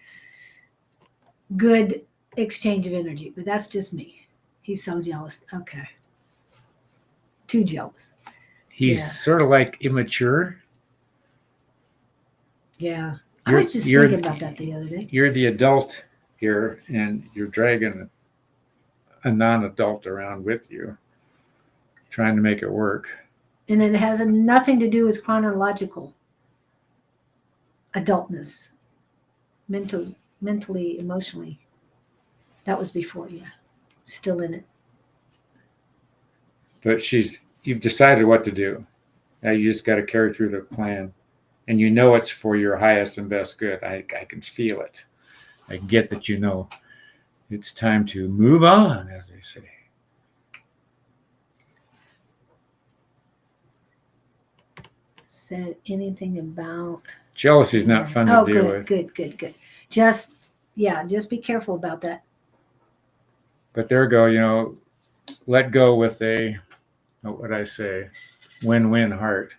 good exchange of energy. But that's just me. He's so jealous. Okay. too jealous. He's Yeah. sort of like immature. Yeah. I You're- was just you're- thinking about that the other day. You're the adult here, and you're dragging a non-adult around with you, trying to make it work. And it has nothing to do with chronological adultness, mentally, emotionally. That was before, yeah. Still in it. But you've decided what to do. Now you just got to carry through the plan, and you know it's for your highest and best good. I can feel it. I get that you know it's time to move on, as they say. Said anything about Jealousy is not fun to deal with. Good. Just be careful about that. But there we go, let go with what would I say, win-win heart.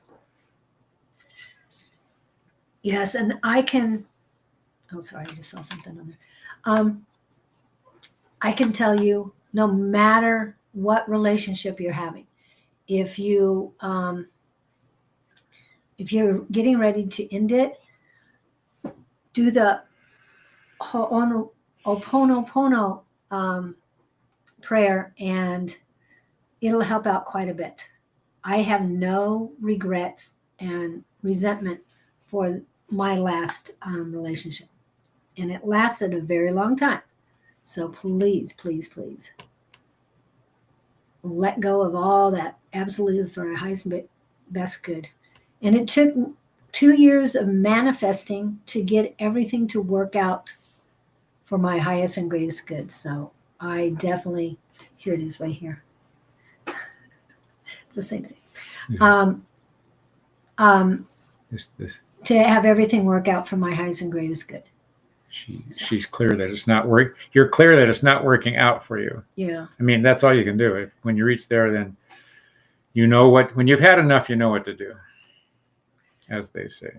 Yes, and sorry, I just saw something on there. I can tell you, no matter what relationship you're having, if you're getting ready to end it, do the Ho'oponopono prayer, and it'll help out quite a bit. I have no regrets and resentment for my last relationship, and it lasted a very long time. So please, please, please let go of all that, absolutely for our highest and best good. And it took 2 years of manifesting to get everything to work out for my highest and greatest good. So I definitely, here it is right here. It's the same thing. Yeah. This To have everything work out for my highest and greatest good. she's clear that it's not work. You're clear that it's not working out for you. Yeah. I mean, that's all you can do. When you reach there, then when you've had enough, you know what to do, as they say.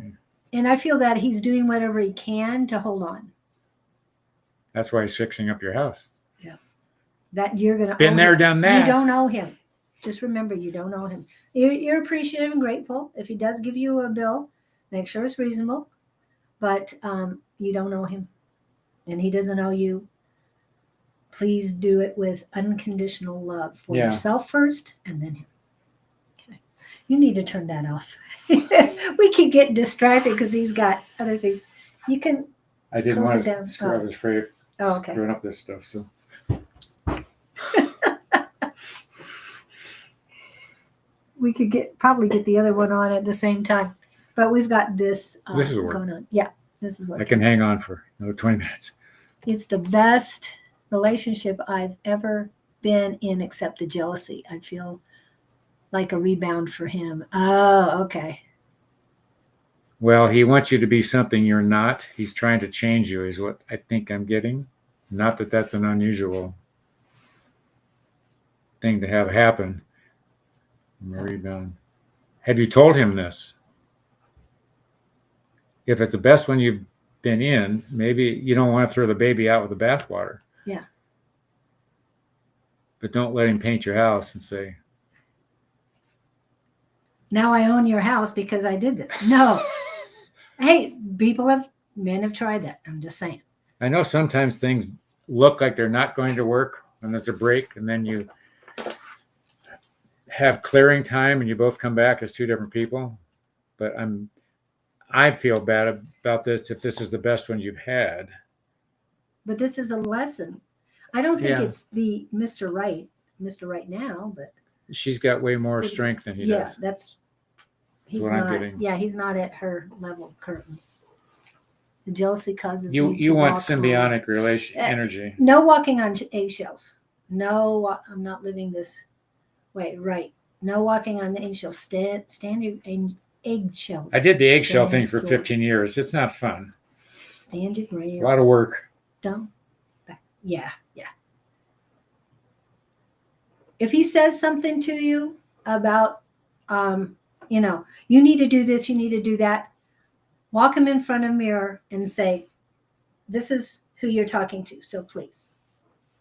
And I feel that he's doing whatever he can to hold on. That's why he's fixing up your house. Yeah. That you're going to Been there, done that. You don't owe him. Just remember, you don't owe him. You're appreciative and grateful. If he does give you a bill, make sure it's reasonable. But you don't owe him. And he doesn't owe you. Please do it with unconditional love for yourself first and then him. Okay. You need to turn that off. We keep getting distracted because he's got other things. You can. I didn't want to screw. I was afraid of okay. screwing up this stuff. So. We could probably get the other one on at the same time, but we've got this This is work. going on. Yeah, this is working. I can hang on for another 20 minutes. It's the best relationship I've ever been in, except the jealousy. I feel like a rebound for him. Oh, okay. Well, he wants you to be something you're not. He's trying to change you, is what I think I'm getting. Not that that's an unusual thing to have happen. Rebound. Have you told him this? If it's the best one you've been in, maybe you don't want to throw the baby out with the bathwater. Yeah. But don't let him paint your house and say, now I own your house because I did this. No. Hey, men have tried that. I'm just saying. I know sometimes things look like they're not going to work when there's a break, and then you have clearing time and you both come back as two different people. But I feel bad about this if this is the best one you've had. But this is a lesson. I don't think it's the Mr. Right now, but she's got way more strength than he does. Yeah, that's what I'm getting. Yeah, he's not at her level currently. The jealousy causes you want symbiotic energy. No walking on eggshells. No, I'm not living this way. Right. No walking on eggshells. Stand your eggshells. I did the eggshell thing for 15 years. It's not fun. Stand your ground. A lot of work. Don't. Yeah. If he says something to you about, you need to do this, you need to do that, walk him in front of a mirror and say, this is who you're talking to. So please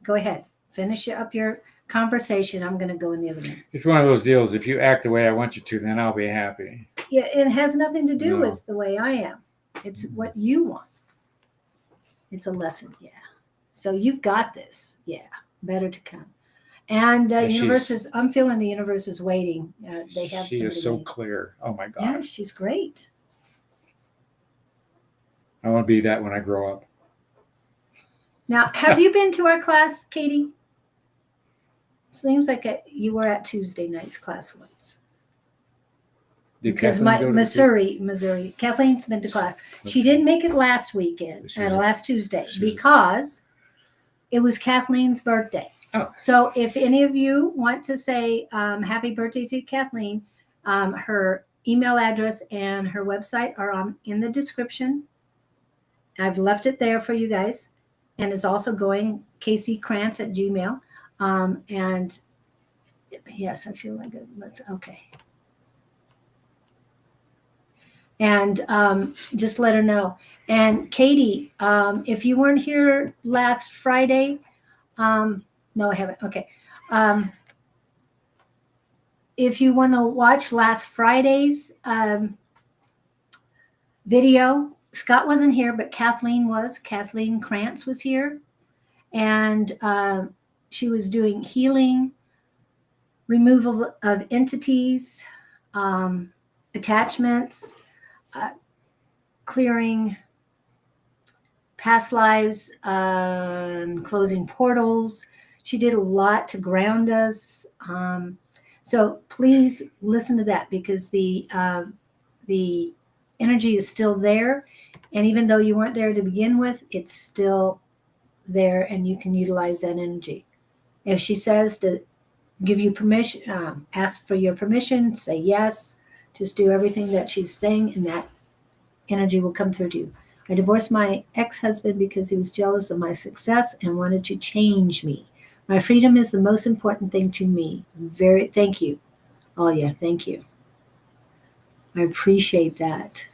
go ahead, finish up your conversation, I'm going to go in the other room. It's one of those deals. If you act the way I want you to, then I'll be happy. Yeah, it has nothing to do No. with the way I am. It's what you want. It's a lesson, yeah. So you've got this, yeah. Better to come. And the Yeah, universe is. I'm feeling the universe is waiting. They have. She is so somebody waiting. clear. Oh my God. Yeah, she's great. I want to be that when I grow up. Now, have you been to our class, Katie? Seems like you were at Tuesday night's class once. Did Because Kathleen go to Missouri. Kathleen's been to class. She didn't make it last weekend, last Tuesday, because it was Kathleen's birthday. Oh. So if any of you want to say happy birthday to Kathleen, her email address and her website are in the description. I've left it there for you guys. And it's also going kckrantz@gmail. And yes, I feel like okay. And just let her know. And Katie, if you weren't here last Friday, no, I haven't. Okay. If you want to watch last Friday's video, Scott wasn't here, but Kathleen was. Kathleen Krantz was here. And she was doing healing, removal of entities, attachments, clearing past lives, closing portals. She did a lot to ground us. So please listen to that, because the energy is still there. And even though you weren't there to begin with, it's still there, and you can utilize that energy. If she says to give you permission, ask for your permission, say yes, just do everything that she's saying, and that energy will come through to you. I divorced my ex-husband because he was jealous of my success and wanted to change me. My freedom is the most important thing to me. Thank you. Oh yeah, thank you. I appreciate that,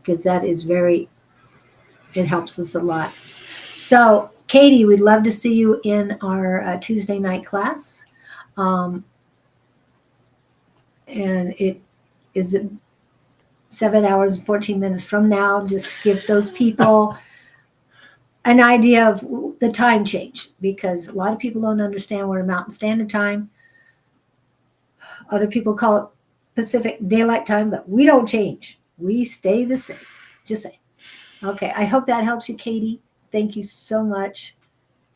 because that is it helps us a lot. So Katie, we'd love to see you in our Tuesday night class. And it is 7 hours and 14 minutes from now, just to give those people an idea of the time change, because a lot of people don't understand we're in Mountain Standard Time. Other people call it Pacific Daylight Time, but we don't change. We stay the same. Just saying. Okay, I hope that helps you, Katie. Thank you so much.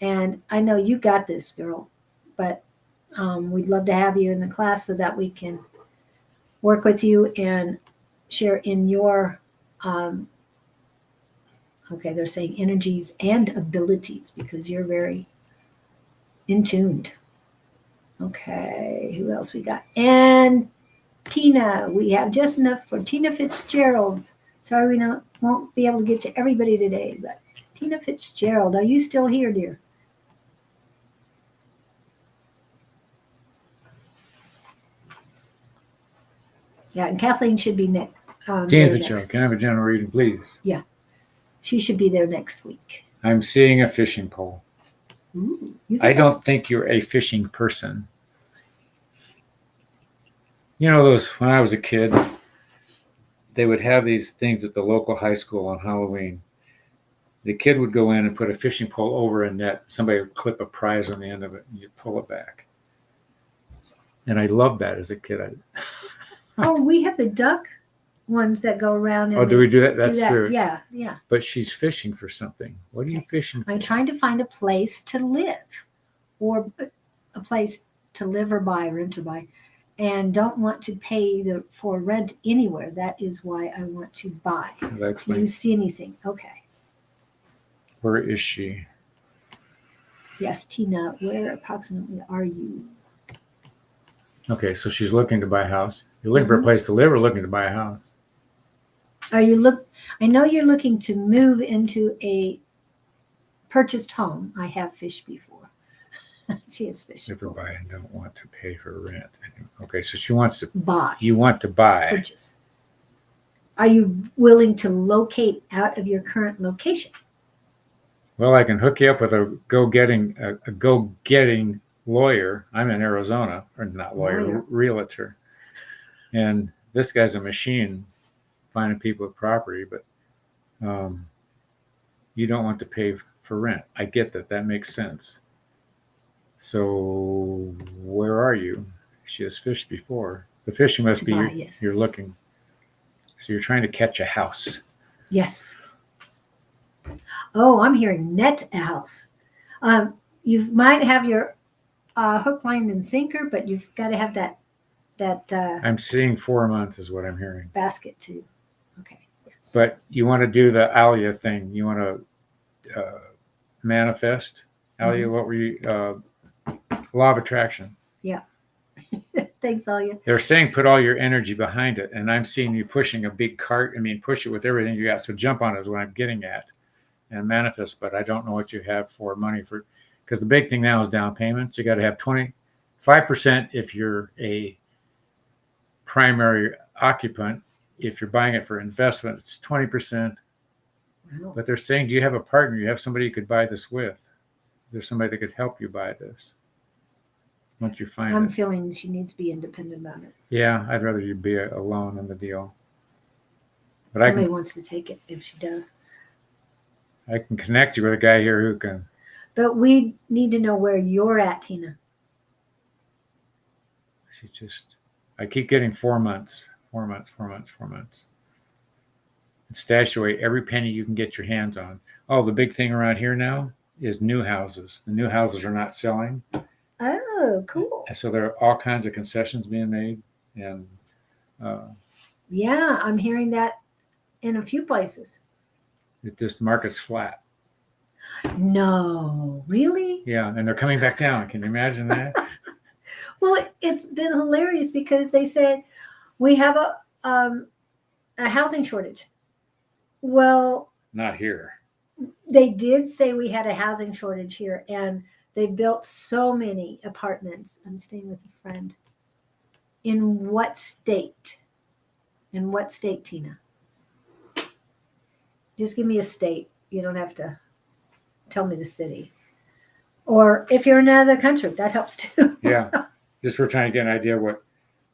And I know you got this, girl, but we'd love to have you in the class so that we can work with you and share in your, they're saying energies and abilities, because you're very in tuned. Okay, who else we got? And Tina, we have just enough for Tina Fitzgerald. Sorry, we won't be able to get to everybody today, but Tina Fitzgerald, are you still here, dear? Yeah, and Kathleen should be next. Tina Fitzgerald, can I have a general reading, please? Yeah, she should be there next week. I'm seeing a fishing pole. Ooh, I don't think you're a fishing person. You know, those, when I was a kid, they would have these things at the local high school on Halloween. The kid would go in and put a fishing pole over a net. Somebody would clip a prize on the end of it, and you'd pull it back. And I loved that as a kid. Oh, we have the duck ones that go around. Oh, do we do that? That's true. Yeah. But she's fishing for something. What are you fishing for? I'm trying to find a place to live, or a place to live or buy, rent or buy, and don't want to pay for rent anywhere. That is why I want to buy. Do you see anything? Okay. Where is she? Yes, Tina, where approximately are you? Okay, so she's looking to buy a house. You're looking for a place to live or looking to buy a house? I know you're looking to move into a purchased home. I have fished before. She has fished. Live or buy and don't want to pay for rent. Okay, so she wants to buy. You want to buy. Purchase. Are you willing to locate out of your current location? Well, I can hook you up with a go-getting lawyer. I'm in Arizona, or not lawyer, Lawyer. realtor. And this guy's a machine finding people with property, but you don't want to pay for rent. I get that. That makes sense. So where are you? She has fished before. The fishing must To be buy, yes. you're looking. So you're trying to catch a house. Yes. Oh, I'm hearing net a house. You might have your hook, line, and sinker, but you've got to have that I'm seeing 4 months is what I'm hearing. basket too. Okay. Yes. But you want to do the Alia thing. You want to manifest. Alia, what were you? Law of attraction. Yeah. Thanks, Alia. They're saying put all your energy behind it. And I'm seeing you pushing a big cart. I mean, push it with everything you got. So jump on it is what I'm getting at. And manifest, but I don't know what you have for money for, because the big thing now is down payments. You got to have 25% if you're a primary occupant. If you're buying it for investment, it's 20%. Wow. But they're saying, do you have a partner? You have somebody you could buy this with? There's somebody that could help you buy this once you find I'm it. feeling she needs to be independent about it. Yeah, I'd rather you be alone in the deal. But Somebody wants to take it if she does. I can connect you with a guy here who can. But we need to know where you're at, Tina. I keep getting 4 months, 4 months, 4 months, 4 months. And stash away every penny you can get your hands on. Oh, the big thing around here now is new houses. The new houses are not selling. Oh, cool. So there are all kinds of concessions being made. And yeah, I'm hearing that in a few places. this market's flat. No, really? Yeah, and they're coming back down. Can you imagine that? Well, it's been hilarious because they said we have a housing shortage. Well, Not here. they did say we had a housing shortage here, and they built so many apartments. I'm staying with a friend. In what state? In what state, Tina? Just give me a state. You don't have to tell me the city. Or if you're in another country, that helps too. Yeah. Just we're trying to get an idea what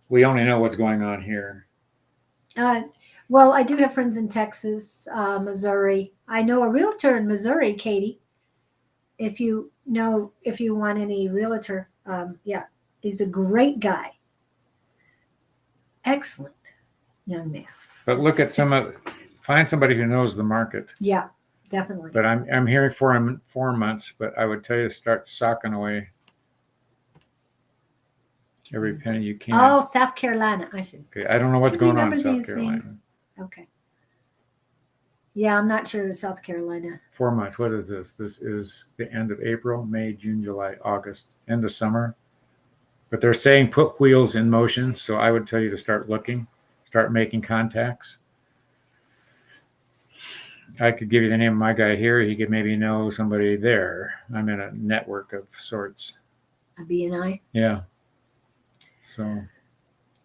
we only know what's going on here. Well, I do have friends in Texas, Missouri. I know a realtor in Missouri, Katie. If you want any realtor, yeah, he's a great guy. Excellent young man. But look at find somebody who knows the market. Yeah, definitely. But I'm hearing 4 months, but I would tell you to start socking away every penny you can. Oh, South Carolina. I should. Okay, I don't know what's going on in remember South these Carolina. things. Okay. Yeah, I'm not sure South Carolina. 4 months. What is this? This is the end of April, May, June, July, August, end of summer. But they're saying put wheels in motion. So I would tell you to start looking, start making contacts. I could give you the name of my guy here. He could maybe know somebody there. I'm in a network of sorts. A BNI? Yeah. So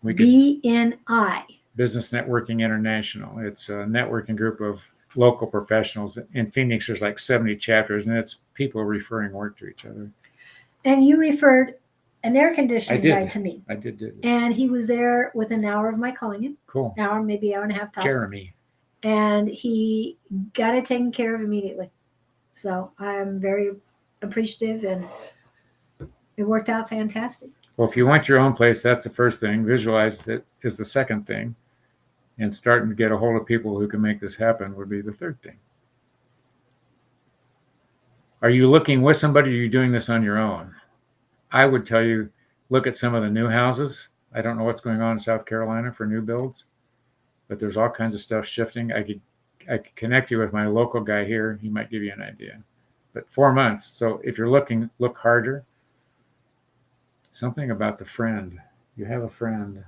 we could. BNI. Business Networking International. It's a networking group of local professionals. In Phoenix, there's like 70 chapters, and it's people referring work to each other. And you referred an air conditioning guy to me. I did. And he was there within an hour of my calling him. Cool. Hour, maybe hour and a half tops. Jeremy. And he got it taken care of immediately. So I'm very appreciative, and it worked out fantastic. Well, if you want your own place, that's the first thing. Visualize it is the second thing. And starting to get a hold of people who can make this happen would be the third thing. Are you looking with somebody, or are you doing this on your own? I would tell you, look at some of the new houses. I don't know what's going on in South Carolina for new builds, but there's all kinds of stuff shifting. I could connect you with my local guy here. He might give you an idea. But 4 months. So if you're looking, look harder. Something about the friend. You have a friend.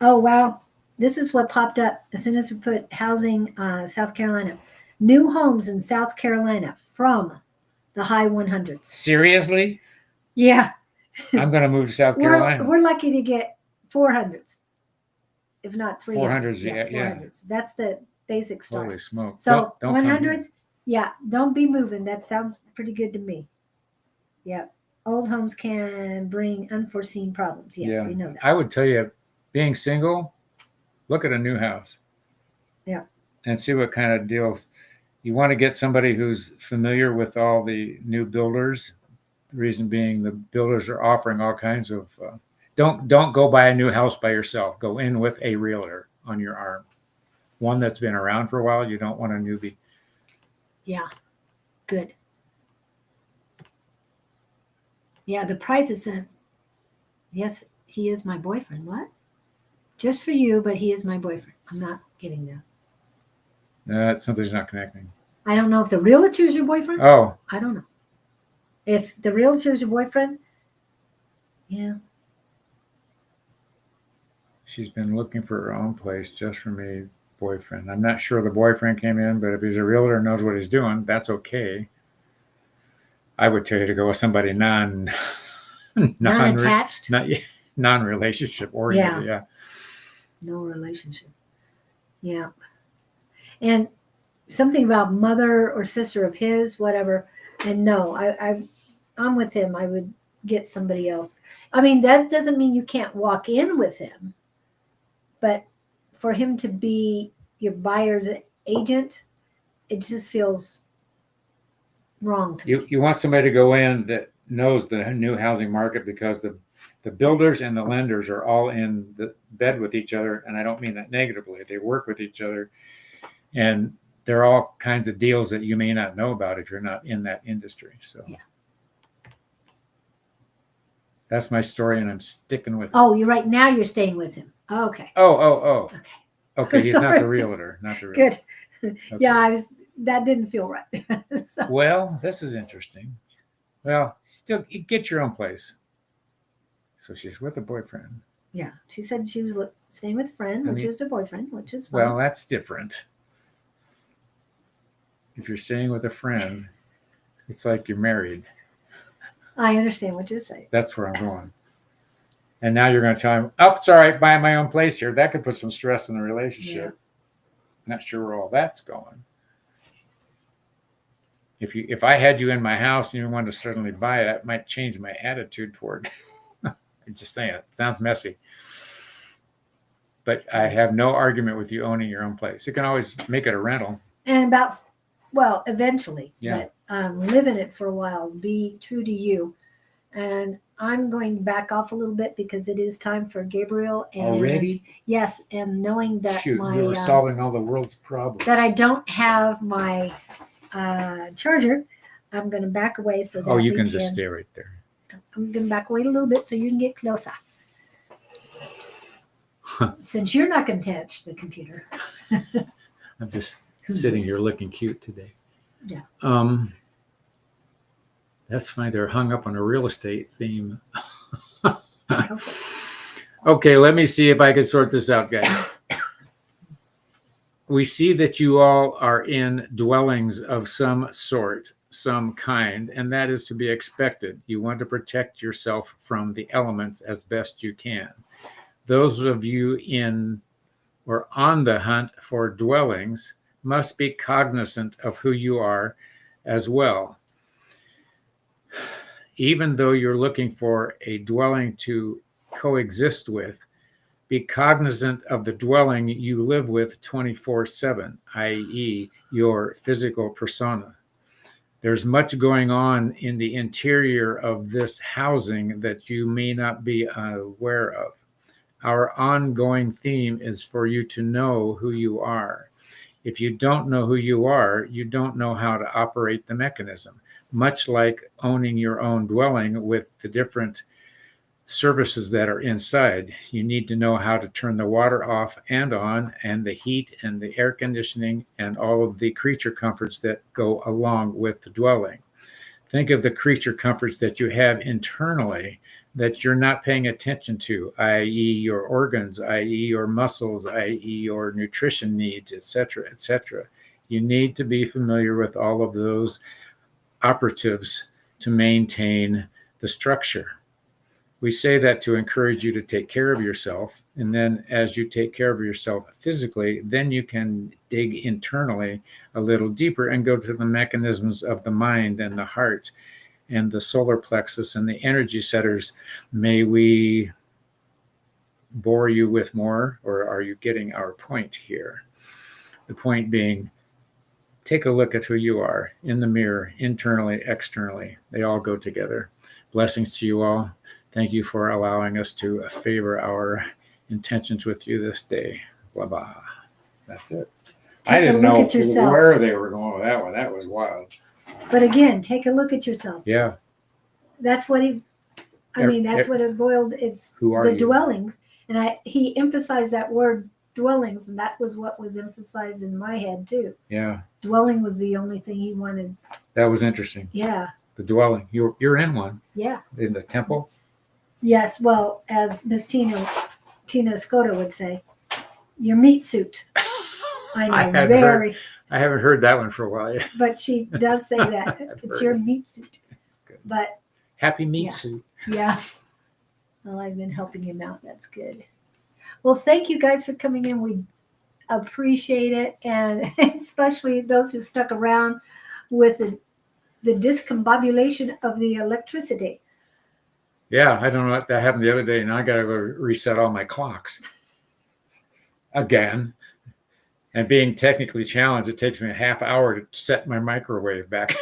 Oh, wow. This is what popped up as soon as we put housing, South Carolina. New homes in South Carolina from the high 100s. Seriously? Yeah. I'm going to move to South Carolina. We're lucky to get 400s, if not 300s. 400s, yeah. 400s. That's the basic start. Holy smoke. So don't 100s, yeah, don't be moving. That sounds pretty good to me. Yeah. Old homes can bring unforeseen problems. Yes, Yeah. we know that. I would tell you, being single, look at a new house. Yeah. And see what kind of deals. You want to get somebody who's familiar with all the new builders. The reason being, the builders are offering all kinds of. Don't go buy a new house by yourself. Go in with a realtor on your arm, one that's been around for a while. You don't want a newbie. Yeah. Good. Yeah. The price is yes, he is my boyfriend. What? Just for you, but he is my boyfriend. I'm not getting that. Something's not connecting. I don't know if the realtor is your boyfriend. Oh, I don't know. If the realtor is your boyfriend, yeah. she's been looking for her own place just for me, boyfriend. I'm not sure the boyfriend came in, but if he's a realtor and knows what he's doing, that's okay. I would tell you to go with somebody Non-attached. non-relationship oriented. Yeah. No relationship. Yeah. And something about mother or sister of his, whatever. And no, I'm with him. I would get somebody else. I mean, that doesn't mean you can't walk in with him, but for him to be your buyer's agent, it just feels wrong to me. You want somebody to go in that knows the new housing market, because the builders and the lenders are all in the bed with each other, and I don't mean that negatively. They work with each other, and there are all kinds of deals that you may not know about if you're not in that industry. So Yeah. that's my story, and I'm sticking with it. Oh, you're right. Now you're staying with him. Okay. Oh. Okay. Okay, he's not Sorry. the realtor. Not the realtor. Good. Okay. Yeah, that didn't feel right. So, Well, this is interesting. Well, still, you get your own place. So she's with a boyfriend. yeah, she said she was staying with a friend, I which mean, was her boyfriend, which is fine. Well, that's different. If you're staying with a friend, it's like you're married. I understand what you're saying. That's where I'm going. And now you're going to tell him, oh, it's all right, buy my own place here. That could put some stress in the relationship. Not sure where all that's going. If I had you in my house and you wanted to suddenly buy it, that might change my attitude toward. I'm just saying, it sounds messy. But I have no argument with you owning your own place. You can always make it a rental. And eventually, but live in it for a while. Be true to you. And I'm going back off a little bit because it is time for Gabriel. And Already? Yes, and knowing that Shoot, we were solving all the world's problems. That I don't have my charger, I'm going to back away so that you can just stay right there. I'm going to back away a little bit so you can get closer. Since you're not going to touch the computer. I'm just sitting here looking cute today. Yeah. That's fine. They're hung up on a real estate theme. Okay, let me see if I can sort this out, guys. We see that you all are in dwellings of some sort, some kind, and that is to be expected. You want to protect yourself from the elements as best you can. Those of you in or on the hunt for dwellings must be cognizant of who you are as well. Even though you're looking for a dwelling to coexist with, be cognizant of the dwelling you live with 24/7, i.e., your physical persona. There's much going on in the interior of this housing that you may not be aware of. Our ongoing theme is for you to know who you are. If you don't know who you are, you don't know how to operate the mechanism. Much like owning your own dwelling with the different services that are inside, you need to know how to turn the water off and on, and the heat and the air conditioning and all of the creature comforts that go along with the dwelling. Think of the creature comforts that you have internally that you're not paying attention to, i.e. your organs, i.e. your muscles, i.e. your nutrition needs, etc., etc. You need to be familiar with all of those operatives to maintain the structure. We say that to encourage you to take care of yourself. And then as you take care of yourself physically, then you can dig internally a little deeper and go to the mechanisms of the mind and the heart and the solar plexus and the energy setters. May we bore you with more, or are you getting our point here? The point being, take a look at who you are in the mirror, internally, externally. They all go together. Blessings to you all. Thank you for allowing us to favor our intentions with you this day. Blah, blah. That's it. I didn't know where they were going with that one. That was wild. But again, take a look at yourself. Yeah. That's what that's what it boiled. It's who are the you? Dwellings. And he emphasized that word dwellings, and that was what was emphasized in my head too. Yeah. Dwelling was the only thing he wanted. That was interesting. Yeah. The dwelling. You're in one. Yeah. In the temple. Yes. Well, as Miss Tina Escoto would say, your meat suit. I know, I haven't heard that one for a while yet. But she does say that. It's your meat suit. Good. But happy meat suit. Yeah. Well, I've been helping him out. That's good. Well, thank you guys for coming in. We appreciate it. And especially those who stuck around with the discombobulation of the electricity. Yeah, I don't know what that happened the other day. And I got to go reset all my clocks again. And being technically challenged, it takes me a half hour to set my microwave back.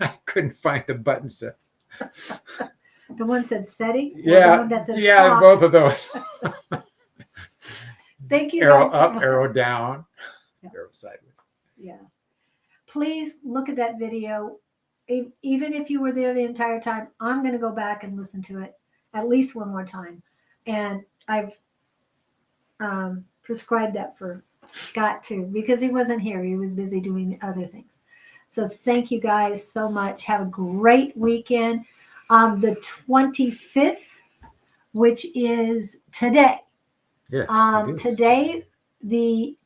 I couldn't find the button set. The one said setting? Yeah, the one that says yeah, both of those. Thank you. Arrow guys up, so arrow down, arrow sideways. Yeah. Please look at that video. Even if you were there the entire time, I'm going to go back and listen to it at least one more time. And I've prescribed that for Scott too, because he wasn't here. He was busy doing other things. So thank you guys so much. Have a great weekend. On the 25th, which is today. Yes. Today, the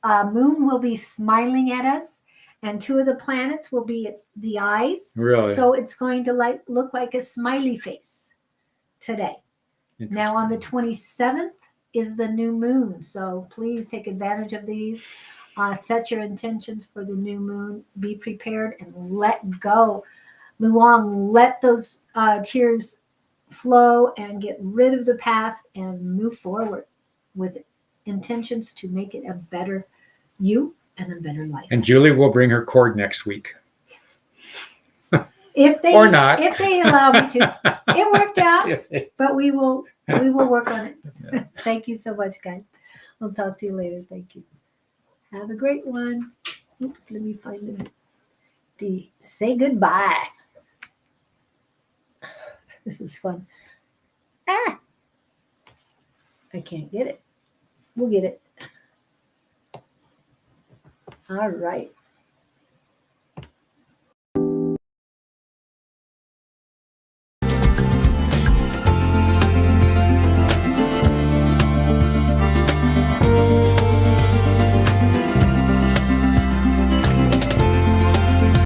moon will be smiling at us, and two of the planets will be the eyes. Really? So it's going to look like a smiley face today. Now on the 27th is the new moon. So please take advantage of these. Set your intentions for the new moon. Be prepared and let go. Luong, let those tears flow and get rid of the past and move forward with intentions to make it a better you and a better life. And Julie will bring her cord next week. Yes. If they or not, if they allow me to. It worked out, but we will work on it. Yeah. Thank you so much, guys. We'll talk to you later. Thank you. Have a great one. Oops, let me find the say goodbye. This is fun. I can't get it. We'll get it. All right.